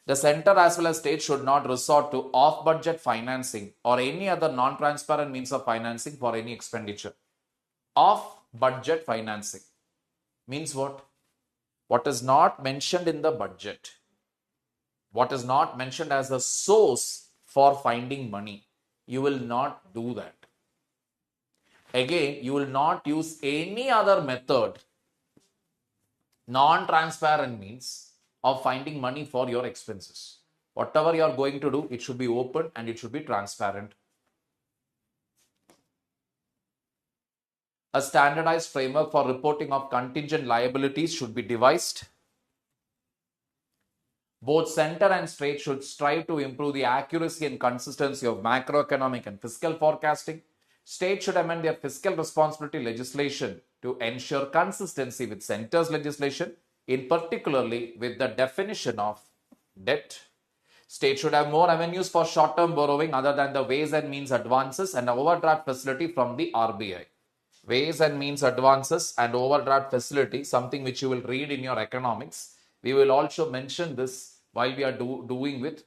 The center as well as state should not resort to off-budget financing or any other non-transparent means of financing for any expenditure. Off-budget financing means what? What is not mentioned in the budget, what is not mentioned as a source for finding money, you will not do that. Again, you will not use any other method, non-transparent means of finding money for your expenses. Whatever you are going to do, it should be open and it should be transparent. A standardized framework for reporting of contingent liabilities should be devised. Both center and state should strive to improve the accuracy and consistency of macroeconomic and fiscal forecasting. States should amend their fiscal responsibility legislation to ensure consistency with center's legislation, in particularly with the definition of debt. States should have more avenues for short-term borrowing other than the ways and means advances and overdraft facility from the RBI. Ways and means advances and overdraft facility, something which you will read in your economics. We will also mention this while we are doing with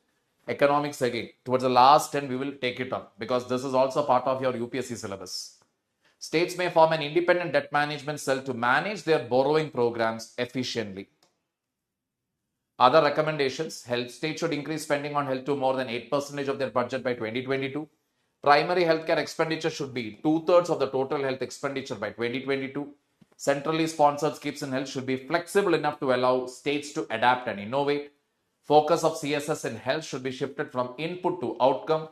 economics again. Towards the last 10, we will take it up because this is also part of your UPSC syllabus. States may form an independent debt management cell to manage their borrowing programs efficiently. Other recommendations: states should increase spending on health to more than 8% of their budget by 2022. Primary healthcare expenditure should be 2/3 of the total health expenditure by 2022. Centrally sponsored schemes in health should be flexible enough to allow states to adapt and innovate. Focus of CSS in health should be shifted from input to outcome.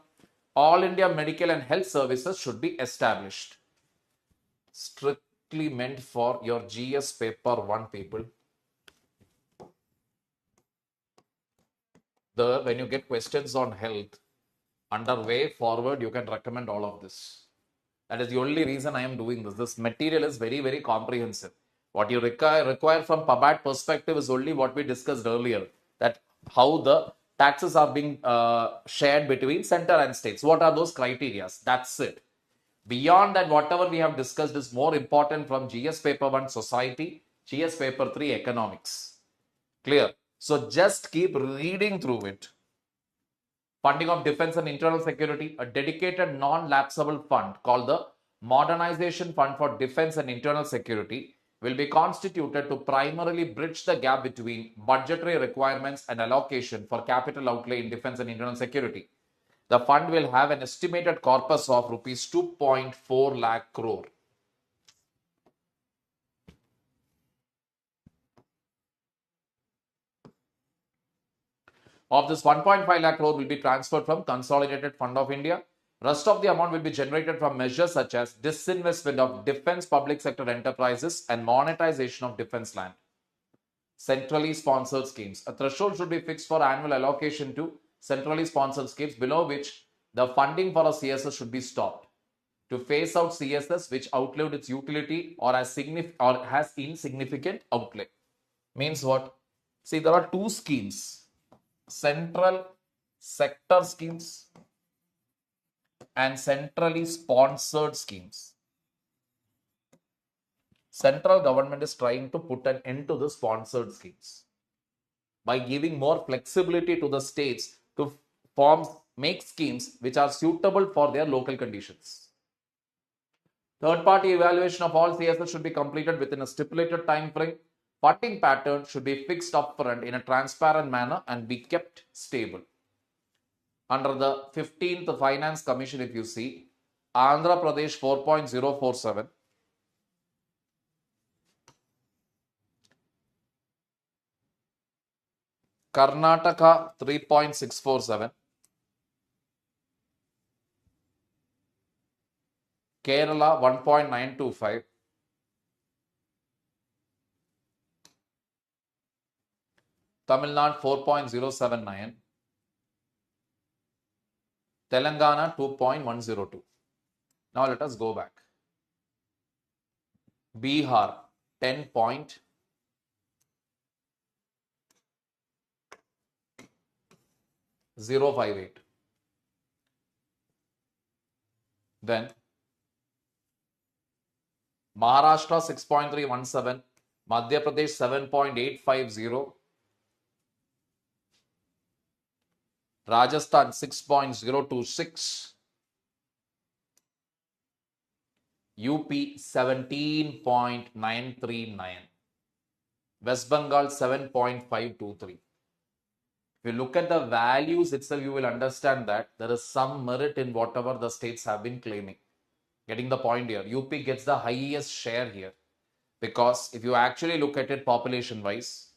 All India medical and health services should be established. Strictly meant for your GS paper 1 people. When you get questions on health, under way forward, you can recommend all of this. That is the only reason I am doing this. This material is very, very comprehensive. What you require from PABAT perspective is only what we discussed earlier, that how the taxes are being shared between center and states. What are those criteria? That's it. Beyond that, whatever we have discussed is more important from GS paper 1 society, GS paper 3 economics. Clear? So just keep reading through it. Funding of defense and internal security, a dedicated non-lapsable fund called the Modernization Fund for Defense and Internal Security will be constituted to primarily bridge the gap between budgetary requirements and allocation for capital outlay in defense and internal security. The fund will have an estimated corpus of rupees 2.4 lakh crore. Of this, 1.5 lakh crore will be transferred from Consolidated Fund of India. Rest of the amount will be generated from measures such as disinvestment of defense public sector enterprises and monetization of defense land. Centrally sponsored schemes. A threshold should be fixed for annual allocation to centrally sponsored schemes, below which the funding for a CSS should be stopped. To phase out CSS which outlived its utility or has insignificant outlay. Means what? See, there are two schemes: central sector schemes and centrally sponsored schemes. Central government is trying to put an end to the sponsored schemes by giving more flexibility to the states to form make schemes which are suitable for their local conditions. Third-party evaluation of all CSS should be completed within a stipulated time frame. Funding pattern should be fixed upfront in a transparent manner and be kept stable. Under the 15th Finance Commission, if you see, Andhra Pradesh 4.047, Karnataka 3.647, Kerala 1.925, Tamil Nadu 4.079, Telangana 2.102. Now let us go back. Bihar 10.058. Then Maharashtra 6.317, Madhya Pradesh 7.850, Rajasthan 6.026, UP 17.939, West Bengal 7.523. If you look at the values itself, you will understand that there is some merit in whatever the states have been claiming. Getting the point here. UP gets the highest share here because if you actually look at it population wise,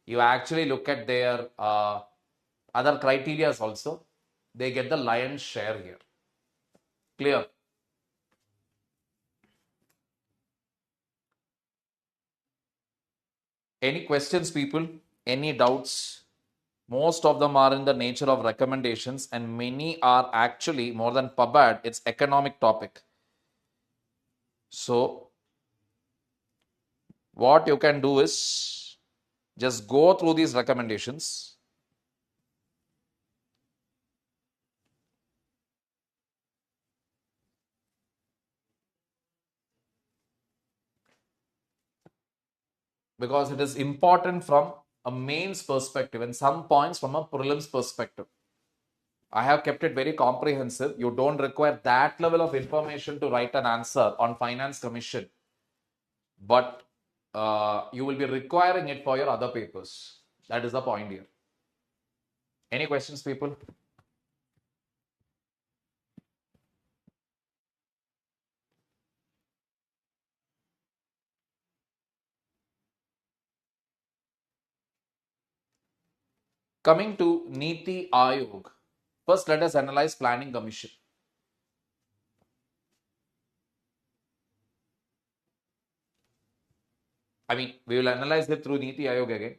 you actually look at their other criteria also, they get the lion's share here. Clear? Any questions, people? Any doubts? Most of them are in the nature of recommendations and many are actually more than PubAd, it's economic topic. So what you can do is just go through these recommendations. Because it is important from a mains perspective and some points from a prelims perspective. I have kept it very comprehensive. You don't require that level of information to write an answer on Finance Commission. But you will be requiring it for your other papers. That is the point here. Any questions, people? Coming to Niti Aayog. First, let us analyze Planning Commission. We will analyze it through Niti Aayog again.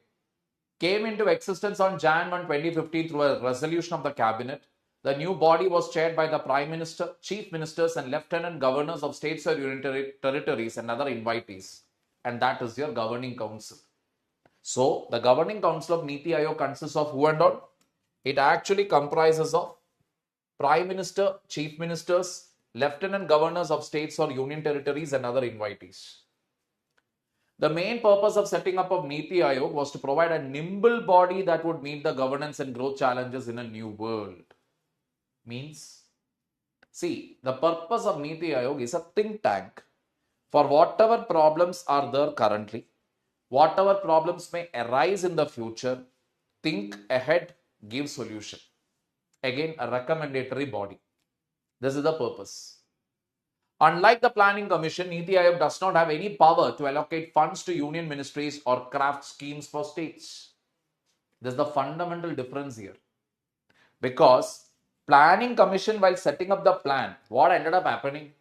Came into existence on Jan 1, 2015 through a resolution of the cabinet. The new body was chaired by the Prime Minister, Chief Ministers and Lieutenant Governors of states or union territories and other invitees. And that is your governing council. So, the governing council of Niti Aayog consists of who and all? It actually comprises of Prime Minister, Chief Ministers, Lieutenant Governors of states or union territories and other invitees. The main purpose of setting up of Niti Aayog was to provide a nimble body that would meet the governance and growth challenges in a new world. Means, see, the purpose of Niti Aayog is a think tank for whatever problems are there currently, whatever problems may arise in the future, think ahead, give solution. Again, a recommendatory body. This is the purpose. Unlike the Planning Commission, Niti Aayog does not have any power to allocate funds to union ministries or craft schemes for states. This is the fundamental difference here. Because Planning Commission, while setting up the plan, what ended up happening?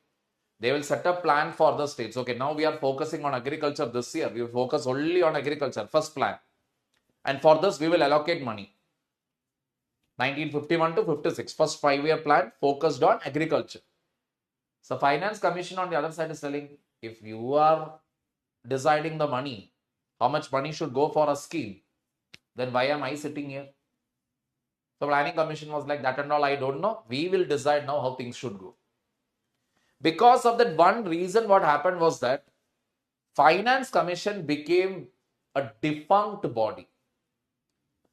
They will set a plan for the states. Okay, now we are focusing on agriculture this year. We will focus only on agriculture, first plan. And for this, we will allocate money. 1951 to 56, first 5-year plan focused on agriculture. So Finance Commission on the other side is telling, if you are deciding the money, how much money should go for a scheme, then why am I sitting here? So Planning Commission was like, that and all I don't know. We will decide now how things should go. Because of that one reason, what happened was that Finance Commission became a defunct body.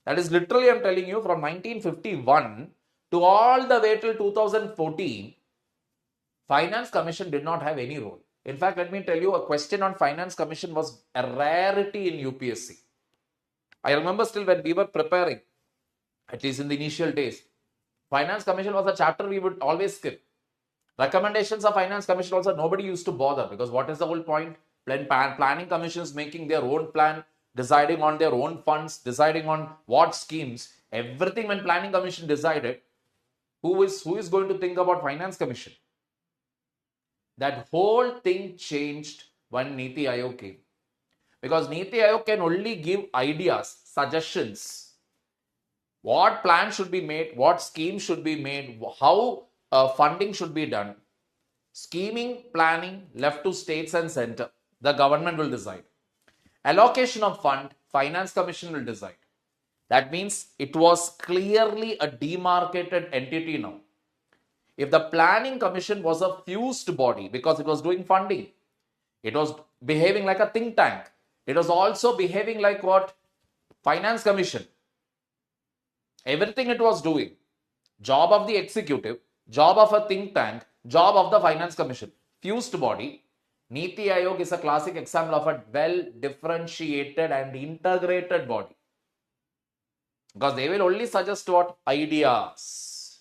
That is literally, I'm telling you, from 1951 To all the way till 2014, Finance Commission did not have any role. In fact, let me tell you, a question on Finance Commission was a rarity in UPSC. I remember still when we were preparing, at least in the initial days, Finance Commission was a chapter we would always skip. Recommendations of Finance Commission also nobody used to bother, because what is the whole point? When planning commissions making their own plan, deciding on their own funds, deciding on what schemes, everything when planning commission decided, who is going to think about Finance Commission? That whole thing changed when Niti Aayog came. Because Niti Aayog can only give ideas, suggestions, what plan should be made, what scheme should be made, how funding should be done. Scheming, planning, left to states and center. The government will decide. Allocation of fund, Finance Commission will decide. That means it was clearly a demarcated entity now. If the Planning Commission was a fused body because it was doing funding, it was behaving like a think tank. It was also behaving like what? Finance Commission. Everything it was doing. Job of the executive, job of a think tank, job of the Finance Commission. Fused body. Niti Aayog is a classic example of a well differentiated and integrated body. Because they will only suggest what? Ideas.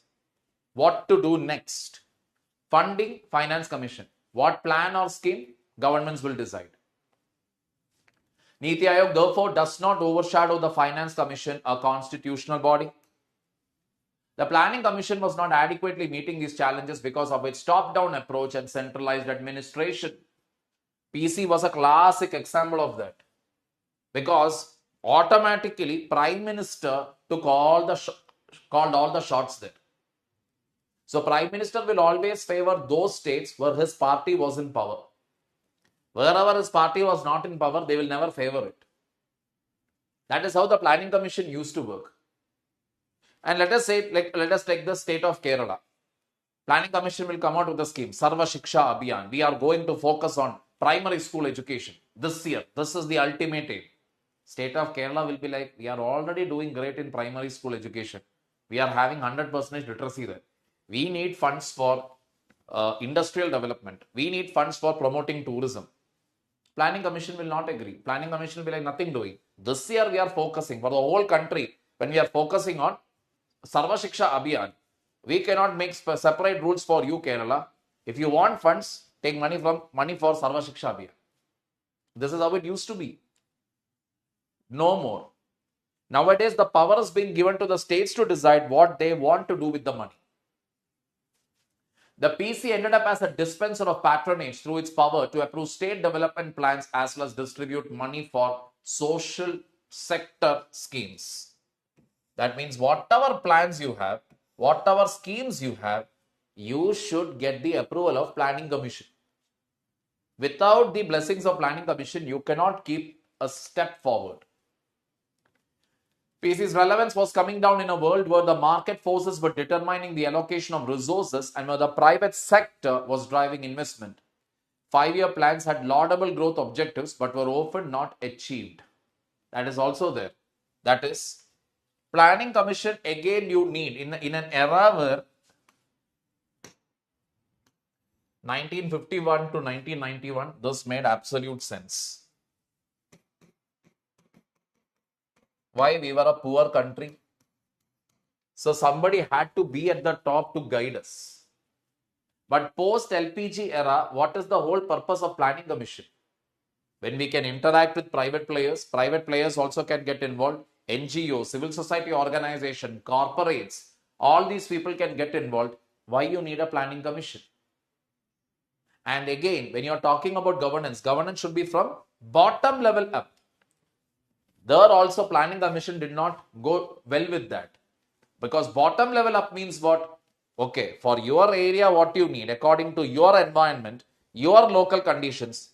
What to do next. Funding, Finance Commission. What plan or scheme? Governments will decide. Niti Aayog therefore does not overshadow the Finance Commission, a constitutional body. The Planning Commission was not adequately meeting these challenges because of its top-down approach and centralized administration. PC was a classic example of that. Because automatically Prime Minister took called all the shots there. So Prime Minister will always favor those states where his party was in power. Wherever his party was not in power, they will never favor it. That is how the Planning Commission used to work. And let us take the state of Kerala. Planning Commission will come out with a scheme, Sarva Shiksha Abhiyan. We are going to focus on primary school education this year. This is the ultimate aim. State of Kerala will be like, we are already doing great in primary school education. We are having 100% literacy there. We need funds for industrial development. We need funds for promoting tourism. Planning Commission will not agree. Planning Commission will be like, nothing doing. This year we are focusing for the whole country. When we are focusing on Sarva Shiksha Abhiyan, we cannot make separate rules for you, Kerala. If you want funds, take money for Sarva Shiksha Abhiyan. This is how it used to be. No more. Nowadays, the power is being given to the states to decide what they want to do with the money. The PC ended up as a dispenser of patronage through its power to approve state development plans as well as distribute money for social sector schemes. That means whatever plans you have, whatever schemes you have, you should get the approval of Planning Commission. Without the blessings of Planning Commission, you cannot keep a step forward. PC's relevance was coming down in a world where the market forces were determining the allocation of resources and where the private sector was driving investment. 5-year plans had laudable growth objectives but were often not achieved. That is also there. That is, Planning Commission again you need in an era where 1951 to 1991, this made absolute sense. Why? We were a poor country. So somebody had to be at the top to guide us. But post LPG era, what is the whole purpose of Planning Commission? When we can interact with private players also can get involved. NGOs, civil society organization, corporates, all these people can get involved. Why you need a Planning Commission? And again, when you are talking about governance should be from bottom level up. There also Planning Commission did not go well with that. Because bottom level up means what? Okay, for your area, what you need, according to your environment, your local conditions,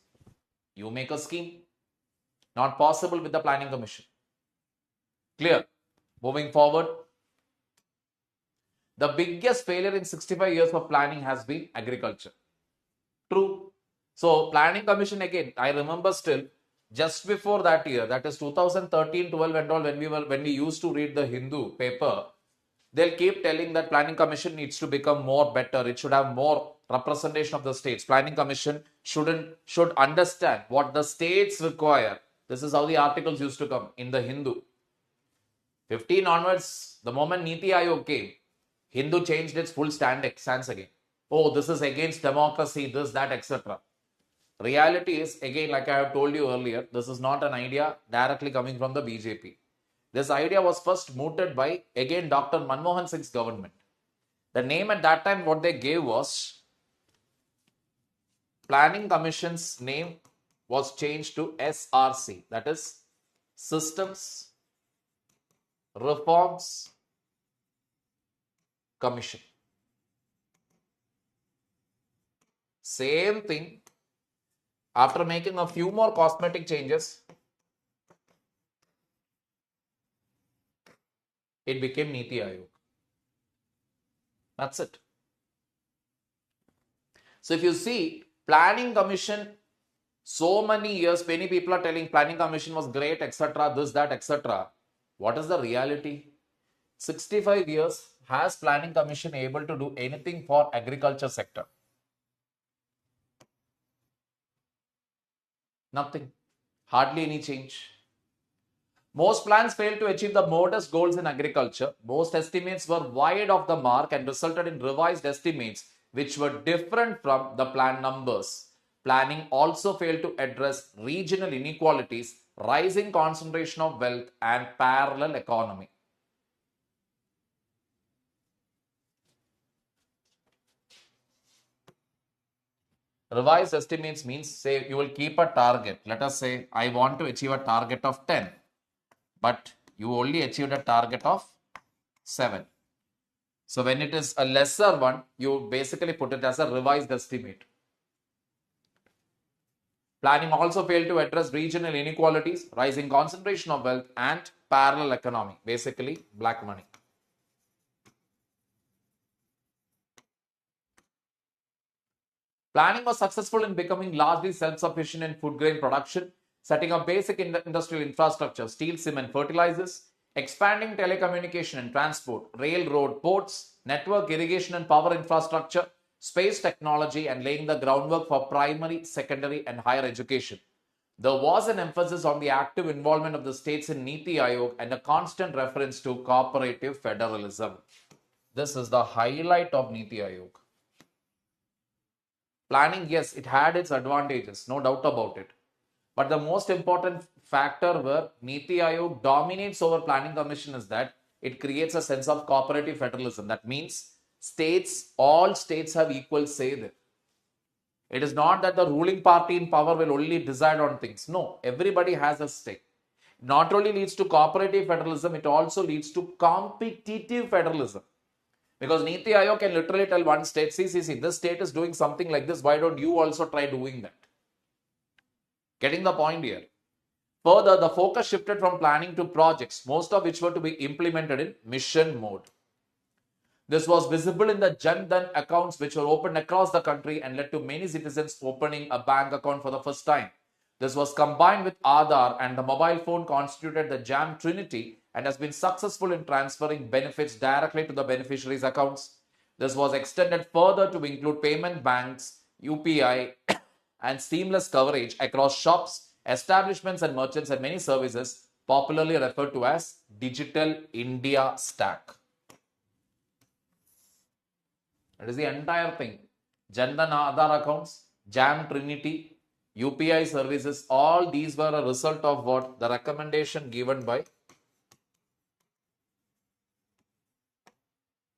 you make a scheme. Not possible with the Planning Commission. Clear? Moving forward. The biggest failure in 65 years of planning has been agriculture. True. So Planning Commission again, I remember still, just before that year, that is 2013-12 and all, when we used to read the Hindu paper, they'll keep telling that planning commission needs to become more better. It should have more representation of the states. Planning commission should understand what the states require. This is how the articles used to come in the Hindu. 15 onwards, the moment Niti Aayog came, Hindu changed its full stance again. Oh, this is against democracy, this, that, etc. Reality is, again, like I have told you earlier, this is not an idea directly coming from the BJP. This idea was first mooted by, again, Dr. Manmohan Singh's government. The name at that time, what they gave was, Planning Commission's name was changed to SRC, that is Systems Reforms Commission. Same thing, after making a few more cosmetic changes, it became Niti Aayog. That's it. So if you see, Planning Commission, so many years, many people are telling Planning Commission was great, etc., this, that, etc. What is the reality? 65 years, has Planning Commission able to do anything for agriculture sector? Nothing. Hardly any change. Most plans failed to achieve the modest goals in agriculture. Most estimates were wide of the mark and resulted in revised estimates which were different from the planned numbers. Planning also failed to address regional inequalities, rising concentration of wealth, and parallel economy. Revised estimates means, say, you will keep a target. Let us say, I want to achieve a target of 10, but you only achieved a target of 7. So when it is a lesser one, you basically put it as a revised estimate. Planning also failed to address regional inequalities, rising concentration of wealth, and parallel economy, basically black money. Planning was successful in becoming largely self-sufficient in food grain production, setting up basic industrial infrastructure, steel, cement, fertilizers, expanding telecommunication and transport, railroad, ports, network, irrigation and power infrastructure, space technology, and laying the groundwork for primary, secondary, and higher education. There was an emphasis on the active involvement of the states in Niti Aayog and a constant reference to cooperative federalism. This is the highlight of Niti Aayog. Planning, yes, it had its advantages, no doubt about it. But the most important factor where Niti Aayog dominates over Planning Commission is that it creates a sense of cooperative federalism. That means all states have equal say there. It is not that the ruling party in power will only decide on things. No, everybody has a stake. Not only leads to cooperative federalism, it also leads to competitive federalism. Because Niti Aayog can literally tell one state, see, this state is doing something like this. Why don't you also try doing that? Getting the point here. Further, the focus shifted from planning to projects, most of which were to be implemented in mission mode. This was visible in the Jan Dhan accounts which were opened across the country and led to many citizens opening a bank account for the first time. This was combined with Aadhaar, and the mobile phone constituted the JAM Trinity and has been successful in transferring benefits directly to the beneficiaries' accounts. This was extended further to include payment banks, UPI, and seamless coverage across shops, establishments, and merchants, and many services, popularly referred to as Digital India Stack. That is the entire thing. Jan Dhan Aadhaar accounts, JAM Trinity, UPI services, all these were a result of what? The recommendation given by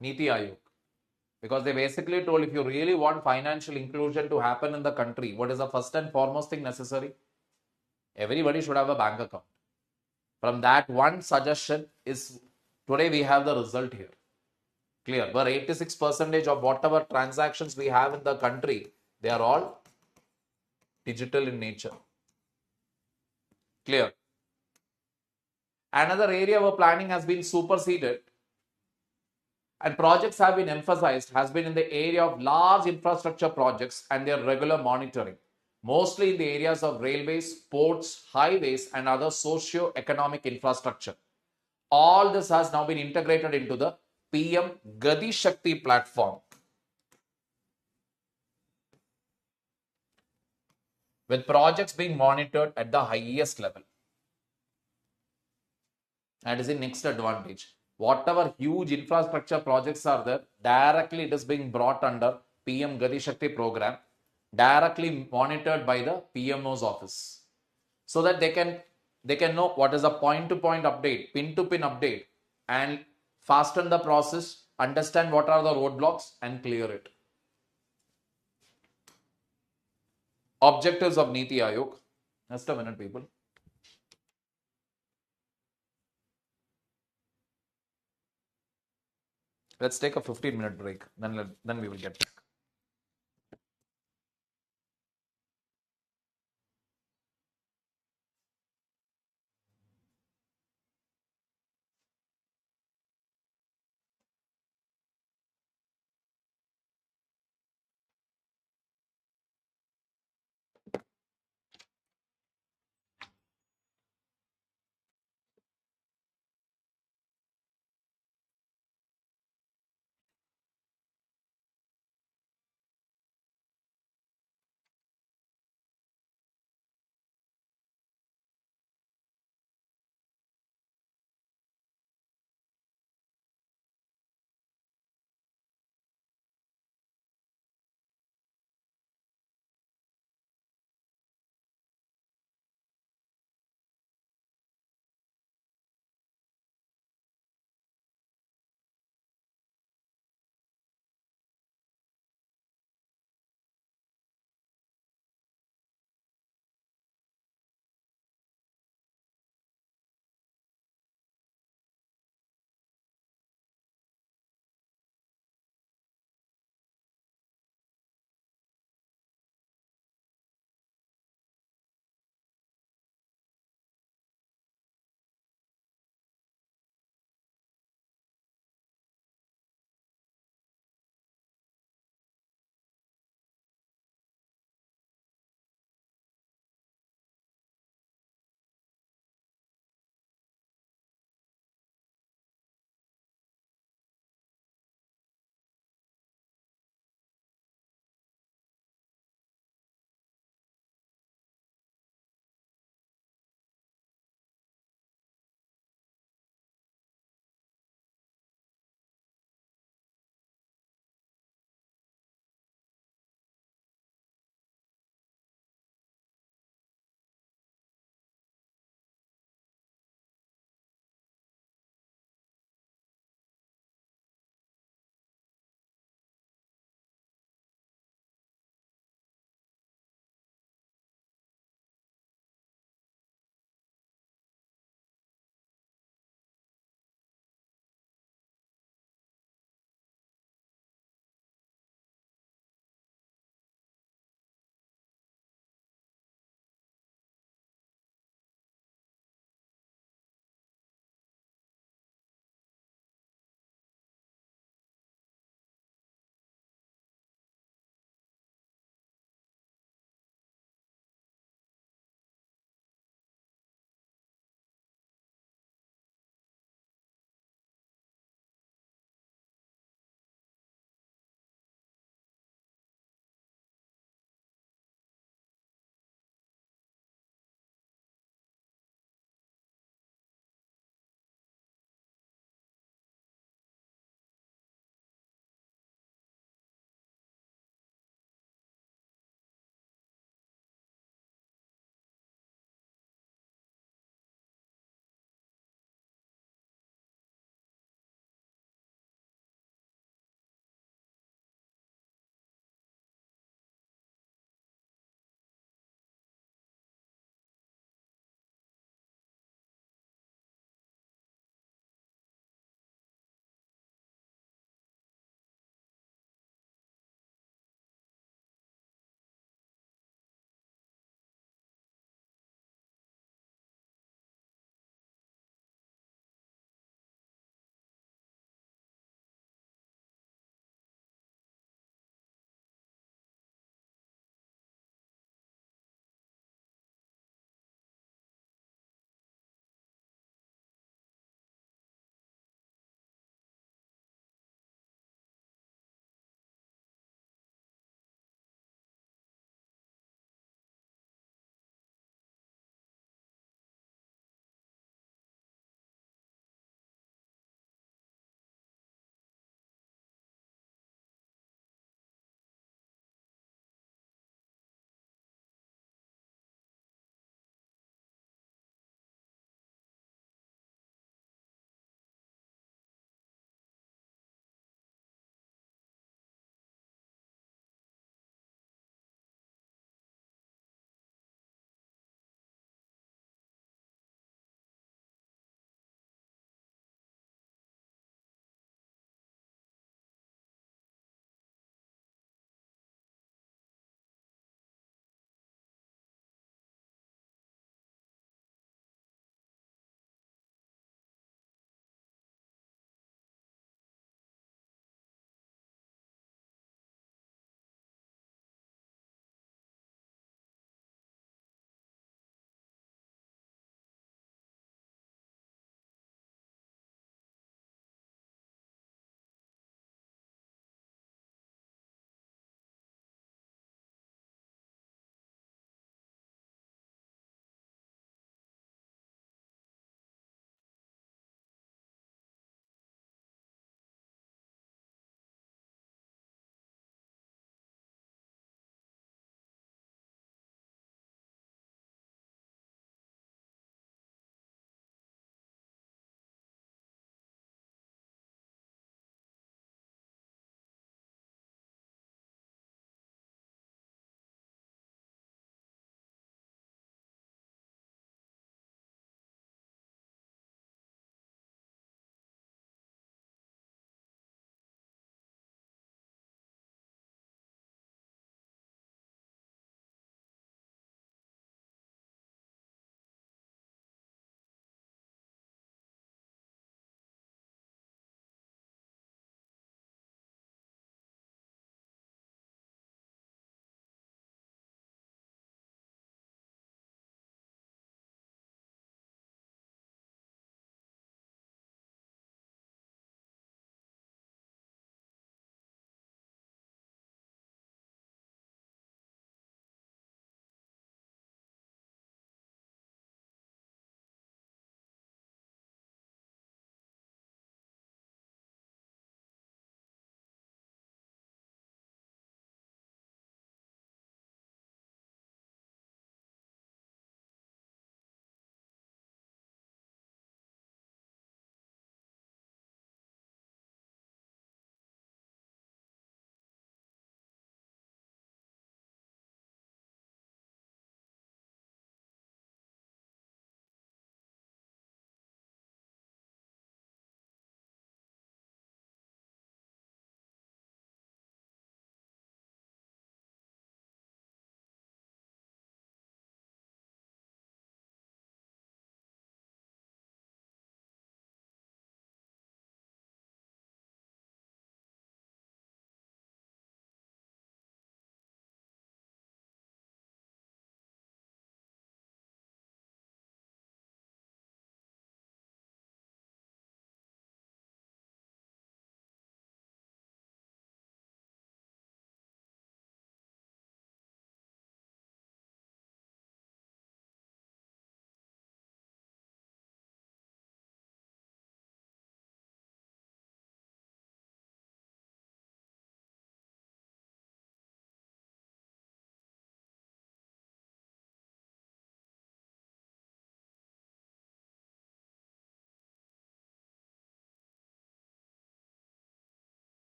Niti Aayog. Because they basically told, if you really want financial inclusion to happen in the country, what is the first and foremost thing necessary? Everybody should have a bank account. From that one suggestion is, today we have the result here. Clear. Where 86% of whatever transactions we have in the country, they are all digital in nature. Clear. Another area where planning has been superseded and projects have been emphasized has been in the area of large infrastructure projects and their regular monitoring, mostly in the areas of railways, ports, highways, and other socio-economic infrastructure. All this has now been integrated into the PM Gati Shakti platform, with projects being monitored at the highest level. That is the next advantage. Whatever huge infrastructure projects are there, directly it is being brought under PM Gati Shakti program, directly monitored by the PMO's office, so that they can know what is a point-to-point update, pin-to-pin update, and fasten the process, understand what are the roadblocks, and clear it. Objectives of Niti Aayog. Just a minute, people. Let's take a 15-minute break. Then we will get back.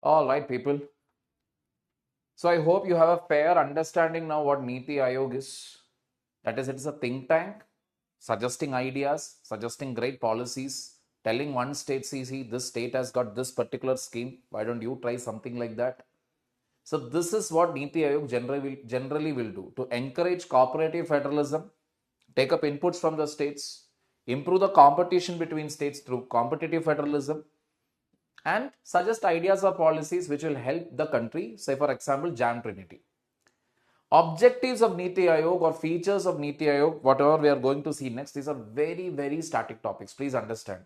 All right, people. So I hope you have a fair understanding now what Niti Aayog is. That is, it's a think tank suggesting ideas, suggesting great policies, telling one state, see, this state has got this particular scheme. Why don't you try something like that? So this is what Niti Aayog generally will do to encourage cooperative federalism, take up inputs from the states, improve the competition between states through competitive federalism, and suggest ideas or policies which will help the country, say for example, Jam Trinity. Objectives of Niti Aayog or features of Niti Aayog, whatever we are going to see next, these are very, very static topics. Please understand.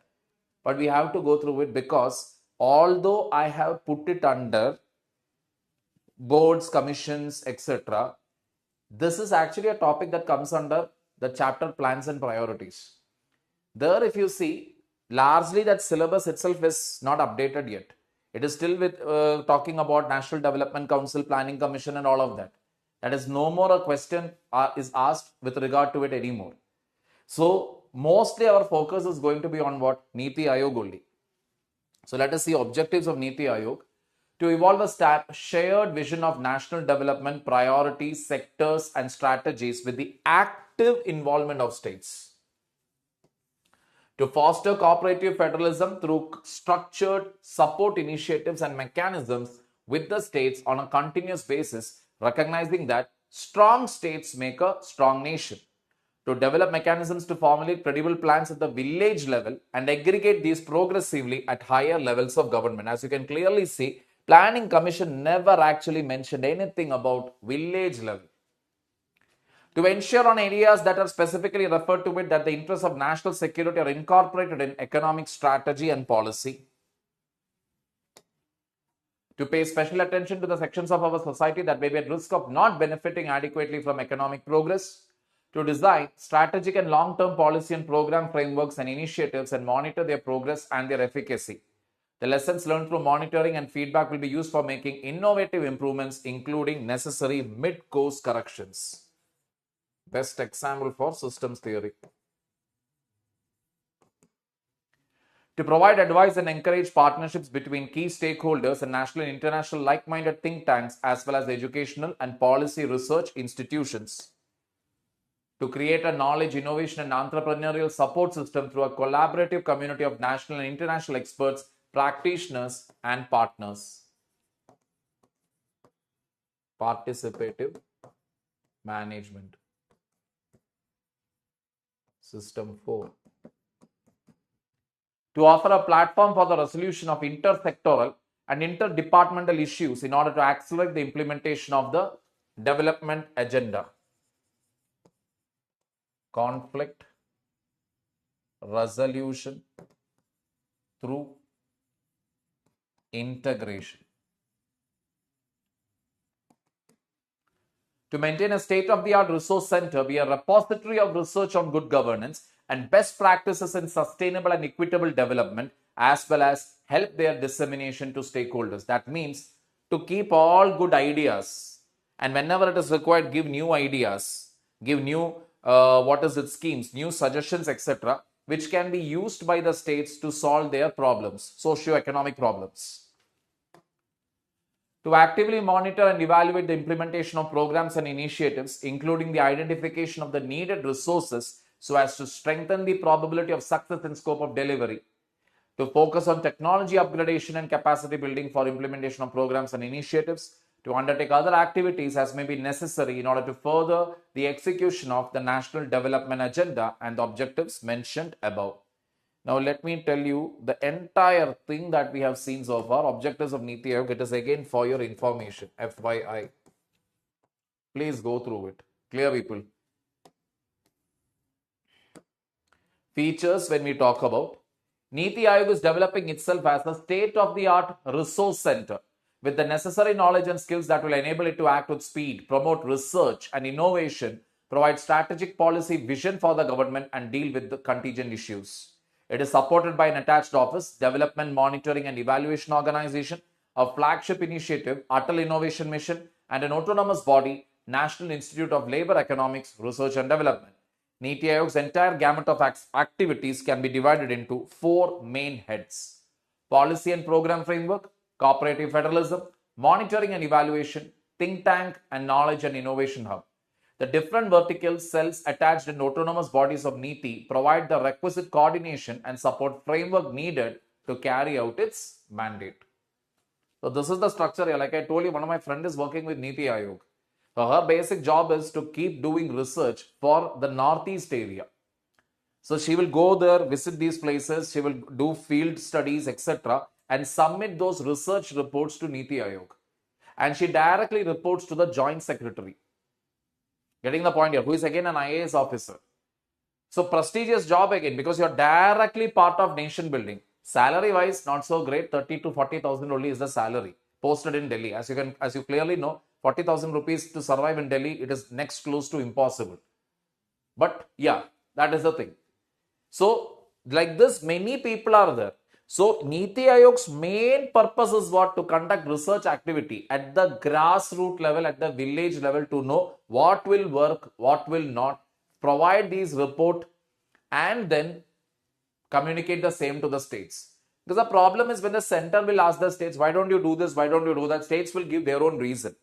But we have to go through it because although I have put it under boards, commissions, etc., this is actually a topic that comes under the chapter plans and priorities. There, if you see, largely that syllabus itself is not updated yet. It is still with talking about National Development Council, Planning Commission and all of that. That is no more a question is asked with regard to it anymore. So mostly our focus is going to be on what? Niti Aayog only. So let us see objectives of Niti Aayog. To evolve a shared vision of national development, priorities, sectors and strategies with the active involvement of states. To foster cooperative federalism through structured support initiatives and mechanisms with the states on a continuous basis, recognizing that strong states make a strong nation. To develop mechanisms to formulate credible plans at the village level and aggregate these progressively at higher levels of government. As you can clearly see, Planning Commission never actually mentioned anything about village level. To ensure on areas that are specifically referred to it that the interests of national security are incorporated in economic strategy and policy. To pay special attention to the sections of our society that may be at risk of not benefiting adequately from economic progress. To design strategic and long-term policy and program frameworks and initiatives and monitor their progress and their efficacy. The lessons learned through monitoring and feedback will be used for making innovative improvements, including necessary mid-course corrections. Best example for systems theory. To provide advice and encourage partnerships between key stakeholders and national and international like-minded think tanks as well as educational and policy research institutions. To create a knowledge, innovation and entrepreneurial support system through a collaborative community of national and international experts, practitioners and partners. Participative management. System 4. To offer a platform for the resolution of intersectoral and interdepartmental issues in order to accelerate the implementation of the development agenda. Conflict resolution through integration. To maintain a state-of-the-art resource center, be a repository of research on good governance and best practices in sustainable and equitable development, as well as help their dissemination to stakeholders. That means to keep all good ideas, and whenever it is required, give new ideas, give new schemes, new suggestions, etc., which can be used by the states to solve their problems, socio-economic problems. To actively monitor and evaluate the implementation of programs and initiatives, including the identification of the needed resources so as to strengthen the probability of success and scope of delivery. To focus on technology upgradation and capacity building for implementation of programs and initiatives. To undertake other activities as may be necessary in order to further the execution of the National Development Agenda and the objectives mentioned above. Now let me tell you the entire thing that we have seen so far, objectives of Niti Aayog. It is again for your information, FYI. Please go through it. Clear, people? Features when we talk about Niti Aayog is developing itself as a state-of-the-art resource center with the necessary knowledge and skills that will enable it to act with speed, promote research and innovation, provide strategic policy vision for the government and deal with the contingent issues. It is supported by an attached office, Development Monitoring and Evaluation Organization, a flagship initiative, Atal Innovation Mission, and an autonomous body, National Institute of Labour Economics, Research and Development. Niti Aayog's entire gamut of activities can be divided into 4 main heads. Policy and program framework, cooperative federalism, monitoring and evaluation, think tank, and knowledge and innovation hub. The different vertical cells attached in autonomous bodies of NITI provide the requisite coordination and support framework needed to carry out its mandate. So this is the structure here. Like I told you, one of my friends is working with NITI Aayog. So her basic job is to keep doing research for the Northeast area. So she will go there, visit these places, she will do field studies, etc. and submit those research reports to NITI Aayog. And she directly reports to the Joint Secretary. Getting the point here, who is again an IAS officer. So prestigious job again, because you're directly part of nation building. Salary wise, not so great. 30 to 40,000 only is the salary posted in Delhi. As you clearly know, 40,000 rupees to survive in Delhi, it is next close to impossible. But yeah, that is the thing. So like this, many people are there. So NITI Aayog's main purpose is what? To conduct research activity at the grassroots level, at the village level, to know what will work, what will not, provide these report, and then communicate the same to the states. Because the problem is when the center will ask the states, why don't you do this, why don't you do that, states will give their own reason.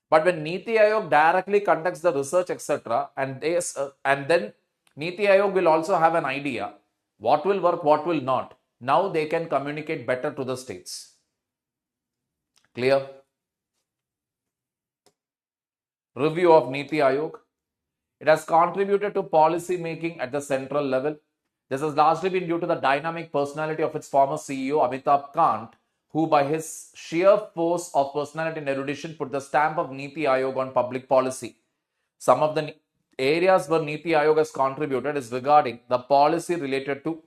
But when NITI Aayog directly conducts the research, etc., and then NITI Aayog will also have an idea what will work, what will not. Now they can communicate better to the states. Clear? Review of NITI Aayog. It has contributed to policy making at the central level. This has largely been due to the dynamic personality of its former CEO, Amitabh Kant, who by his sheer force of personality and erudition put the stamp of NITI Aayog on public policy. Some of the areas where NITI Aayog has contributed is regarding the policy related to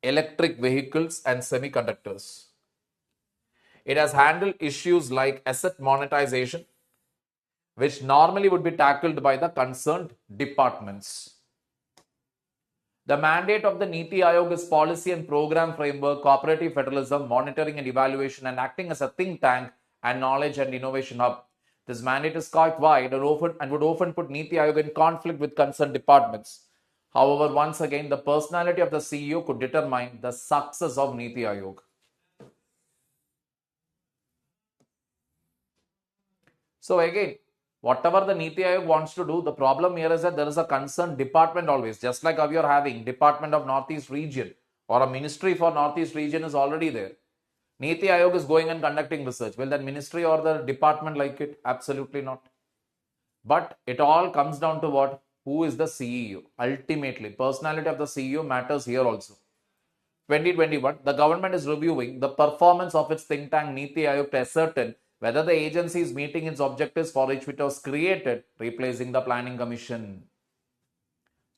electric vehicles and semiconductors. It has handled issues like asset monetization, which normally would be tackled by the concerned departments. The mandate of the NITI Aayog is policy and program framework, cooperative federalism, monitoring and evaluation, and acting as a think tank and knowledge and innovation hub. This mandate is quite wide and would often put NITI Aayog in conflict with concerned departments. However, once again, the personality of the CEO could determine the success of NITI Aayog. So again, whatever the NITI Aayog wants to do, the problem here is that there is a concerned department always. Just like how you are having Department of Northeast Region or a Ministry for Northeast Region is already there. NITI Aayog is going and conducting research. Will that ministry or the department like it? Absolutely not. But it all comes down to what? Who is the CEO? Ultimately, personality of the CEO matters here also. 2021, the government is reviewing the performance of its think tank NITI Aayog to ascertain whether the agency is meeting its objectives for which it was created, replacing the Planning Commission.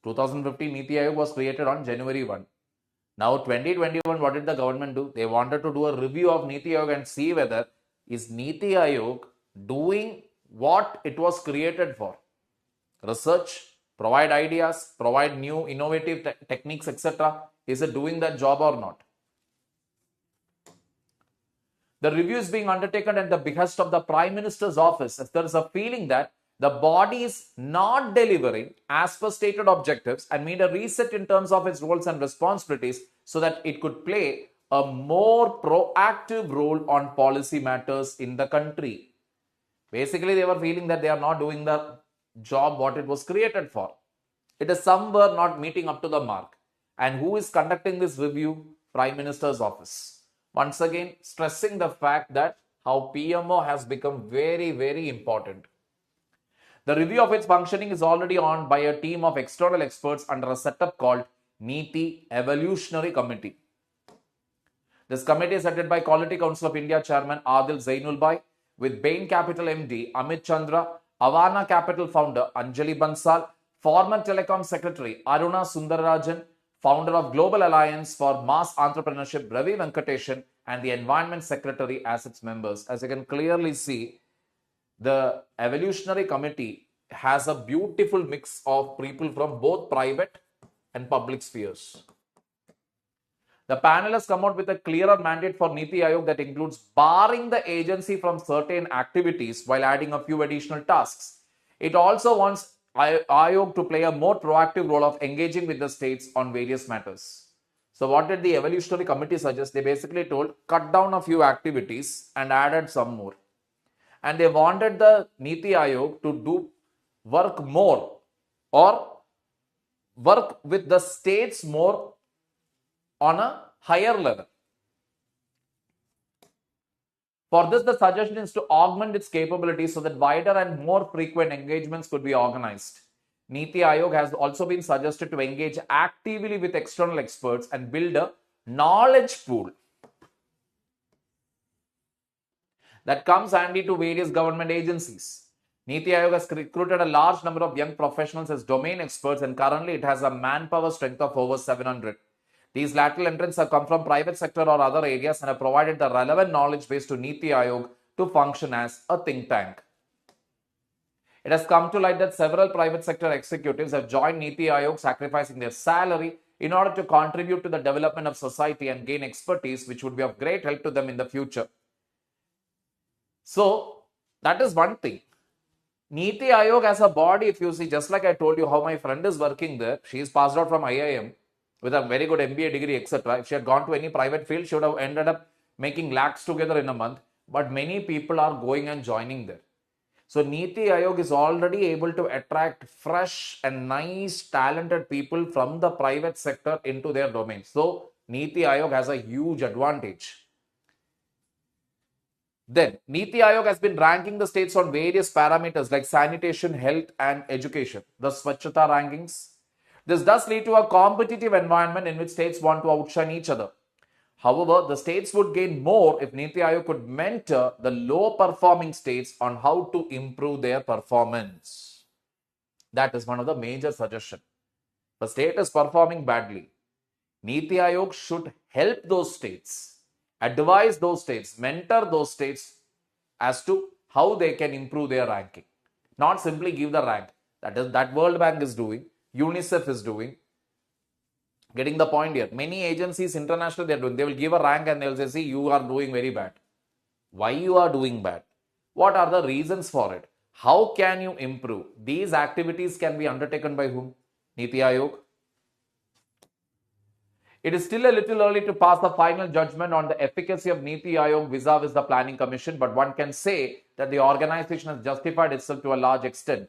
2015, NITI Aayog was created on January 1. Now 2021, what did the government do? They wanted to do a review of NITI Aayog and see whether is NITI Aayog doing what it was created for. Research, provide ideas, provide new innovative techniques, etc. Is it doing that job or not? The review is being undertaken at the behest of the Prime Minister's office, as there is a feeling that the body is not delivering as per stated objectives and made a reset in terms of its roles and responsibilities so that it could play a more proactive role on policy matters in the country. Basically, they were feeling that they are not doing the job what it was created for. It is somewhere not meeting up to the mark. And who is conducting this review? Prime Minister's office. Once again, stressing the fact that how PMO has become very, very important. The review of its functioning is already on by a team of external experts under a setup called NITI Evolutionary Committee. This committee is headed by Quality Council of India Chairman Adil Zainulbhai, with Bain Capital MD Amit Chandra, Avana Capital founder Anjali Bansal, former Telecom Secretary Aruna Sundararajan, founder of Global Alliance for Mass Entrepreneurship Ravi Venkateshan, and the Environment Secretary as its members. As you can clearly see, the Evolutionary Committee has a beautiful mix of people from both private and public spheres. The panel has come out with a clearer mandate for NITI Aayog that includes barring the agency from certain activities while adding a few additional tasks. It also wants Aayog to play a more proactive role of engaging with the states on various matters. So what did the evolutionary committee suggest? They basically told cut down a few activities and added some more. And they wanted the Niti Aayog to do work more or work with the states more on a higher level. For this, the suggestion is to augment its capabilities so that wider and more frequent engagements could be organized. Niti Aayog has also been suggested to engage actively with external experts and build a knowledge pool that comes handy to various government agencies. Niti Aayog has recruited a large number of young professionals as domain experts, and currently it has a manpower strength of over 700. These lateral entrants have come from private sector or other areas and have provided the relevant knowledge base to Niti Aayog to function as a think tank. It has come to light that several private sector executives have joined Niti Aayog, sacrificing their salary in order to contribute to the development of society and gain expertise which would be of great help to them in the future. So, that is one thing. Niti Aayog as a body, if you see, just like I told you how my friend is working there, she is passed out from IIM with a very good MBA degree, etc. If she had gone to any private field, she would have ended up making lakhs together in a month. But many people are going and joining there. So Niti Aayog is already able to attract fresh and nice, talented people from the private sector into their domain. So Niti Aayog has a huge advantage. Then, Niti Aayog has been ranking the states on various parameters like sanitation, health, and education, the Swachhata rankings. This does lead to a competitive environment in which states want to outshine each other. However, the states would gain more if Niti Aayog could mentor the low-performing states on how to improve their performance. That is one of the major suggestions. The state is performing badly. Niti Aayog should help those states, advise those states, mentor those states as to how they can improve their ranking. Not simply give the rank. That World Bank is doing, UNICEF is doing. Getting the point here. Many agencies, international, they are doing. They will give a rank and they will say, see, you are doing very bad. Why you are doing bad? What are the reasons for it? How can you improve? These activities can be undertaken by whom? Niti Aayog. It is still a little early to pass the final judgment on the efficacy of Niti Aayog vis-a-vis the Planning Commission, but one can say that the organization has justified itself to a large extent.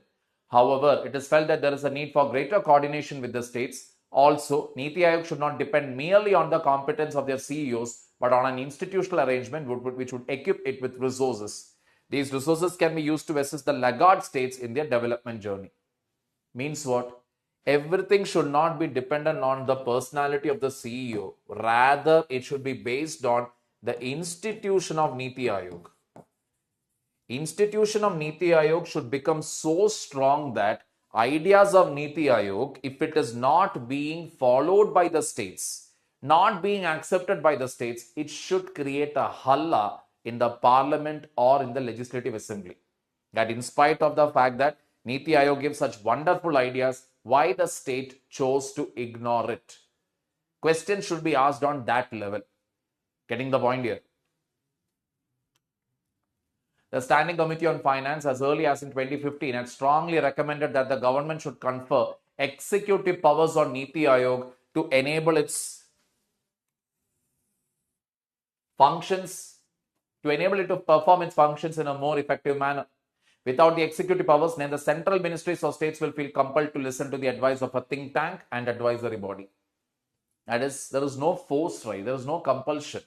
However, it is felt that there is a need for greater coordination with the states. Also, Niti Aayog should not depend merely on the competence of their CEOs, but on an institutional arrangement which would equip it with resources. These resources can be used to assist the laggard states in their development journey. Means what? Everything should not be dependent on the personality of the CEO. Rather, it should be based on the institution of Niti Aayog. Institution of Niti Aayog should become so strong that ideas of Niti Aayog, if it is not being followed by the states, not being accepted by the states, it should create a halla in the parliament or in the legislative assembly. That in spite of the fact that Niti Aayog gives such wonderful ideas, why the state chose to ignore it? Questions should be asked on that level. Getting the point here? The Standing Committee on Finance, as early as in 2015, had strongly recommended that the government should confer executive powers on Niti Aayog to enable its functions, to enable it to perform its functions in a more effective manner. Without the executive powers, then the central ministries or states will feel compelled to listen to the advice of a think tank and advisory body. That is, there is no force, right? There is no compulsion.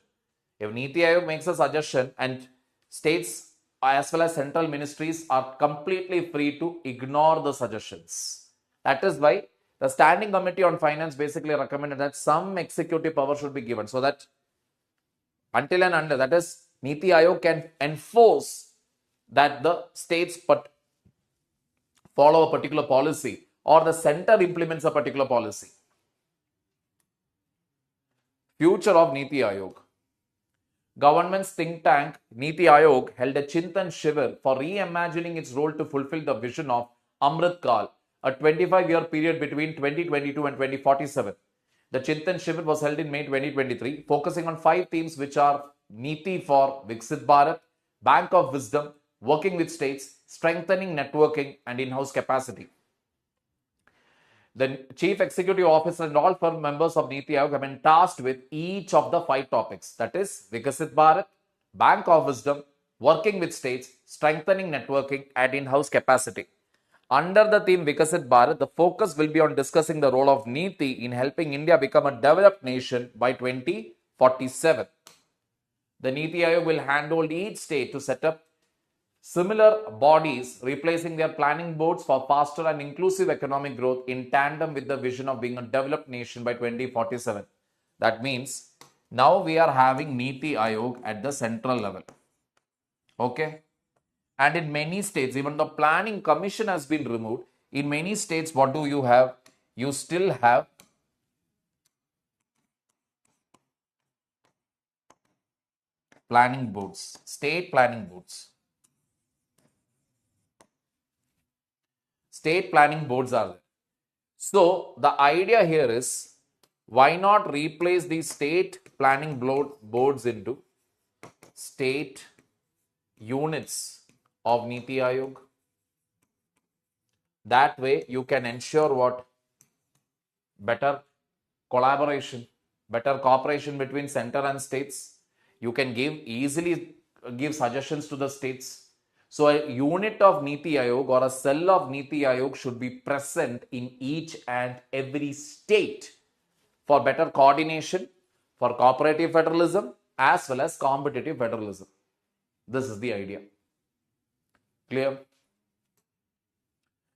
If Niti Aayog makes a suggestion and states as well as central ministries are completely free to ignore the suggestions. That is why the Standing Committee on Finance basically recommended that some executive power should be given so that until and unless, that is, Niti Aayog can enforce that the states follow a particular policy or the center implements a particular policy. Future of Niti Aayog. Government's think tank Niti Aayog held a Chintan Shivir for reimagining its role to fulfill the vision of Amrit Kal, a 25-year period between 2022 and 2047. The Chintan Shivir was held in May 2023, focusing on 5 themes which are Niti for Viksit Bharat, Bank of Wisdom, working with states, strengthening networking, and in-house capacity. The chief executive officer and all 4 members of Niti Aayog have been tasked with each of the 5 topics. That is Vikasit Bharat, Bank of Wisdom, working with states, strengthening networking, and in-house capacity. Under the theme Vikasit Bharat, the focus will be on discussing the role of Niti in helping India become a developed nation by 2047. The Niti Aayog will handhold each state to set up similar bodies, replacing their planning boards for faster and inclusive economic growth in tandem with the vision of being a developed nation by 2047. That means now we are having Niti Aayog at the central level. Okay? And in many states, even the planning commission has been removed. In many states, what do you have? You still have planning boards, state planning boards. State planning boards are there. So the idea here is, why not replace the state planning boards into state units of Niti Aayog? That way you can ensure what? Better collaboration, better cooperation between center and states. You can easily give suggestions to the states. So a unit of Niti Aayog or a cell of Niti Aayog should be present in each and every state for better coordination, for cooperative federalism, as well as competitive federalism. This is the idea. Clear?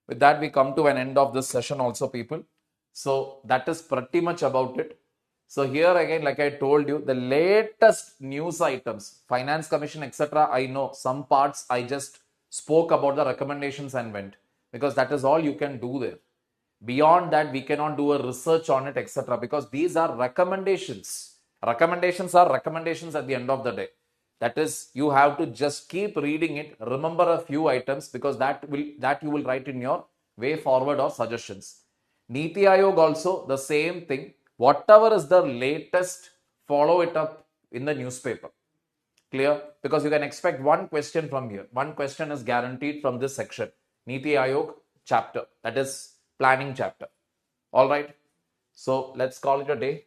With that, we come to an end of this session also, people. So that is pretty much about it. So here again, like I told you, the latest news items, Finance Commission, etc. I know some parts I just spoke about the recommendations and went, because that is all you can do there. Beyond that, we cannot do a research on it, etc. Because these are recommendations. Recommendations are recommendations at the end of the day. That is, you have to just keep reading it, remember a few items, because that you will write in your way forward or suggestions. Niti Aayog also the same thing. Whatever is the latest, follow it up in the newspaper. Clear? Because you can expect one question from here. One question is guaranteed from this section. Niti Aayog chapter. That is planning chapter. All right. So let's call it a day.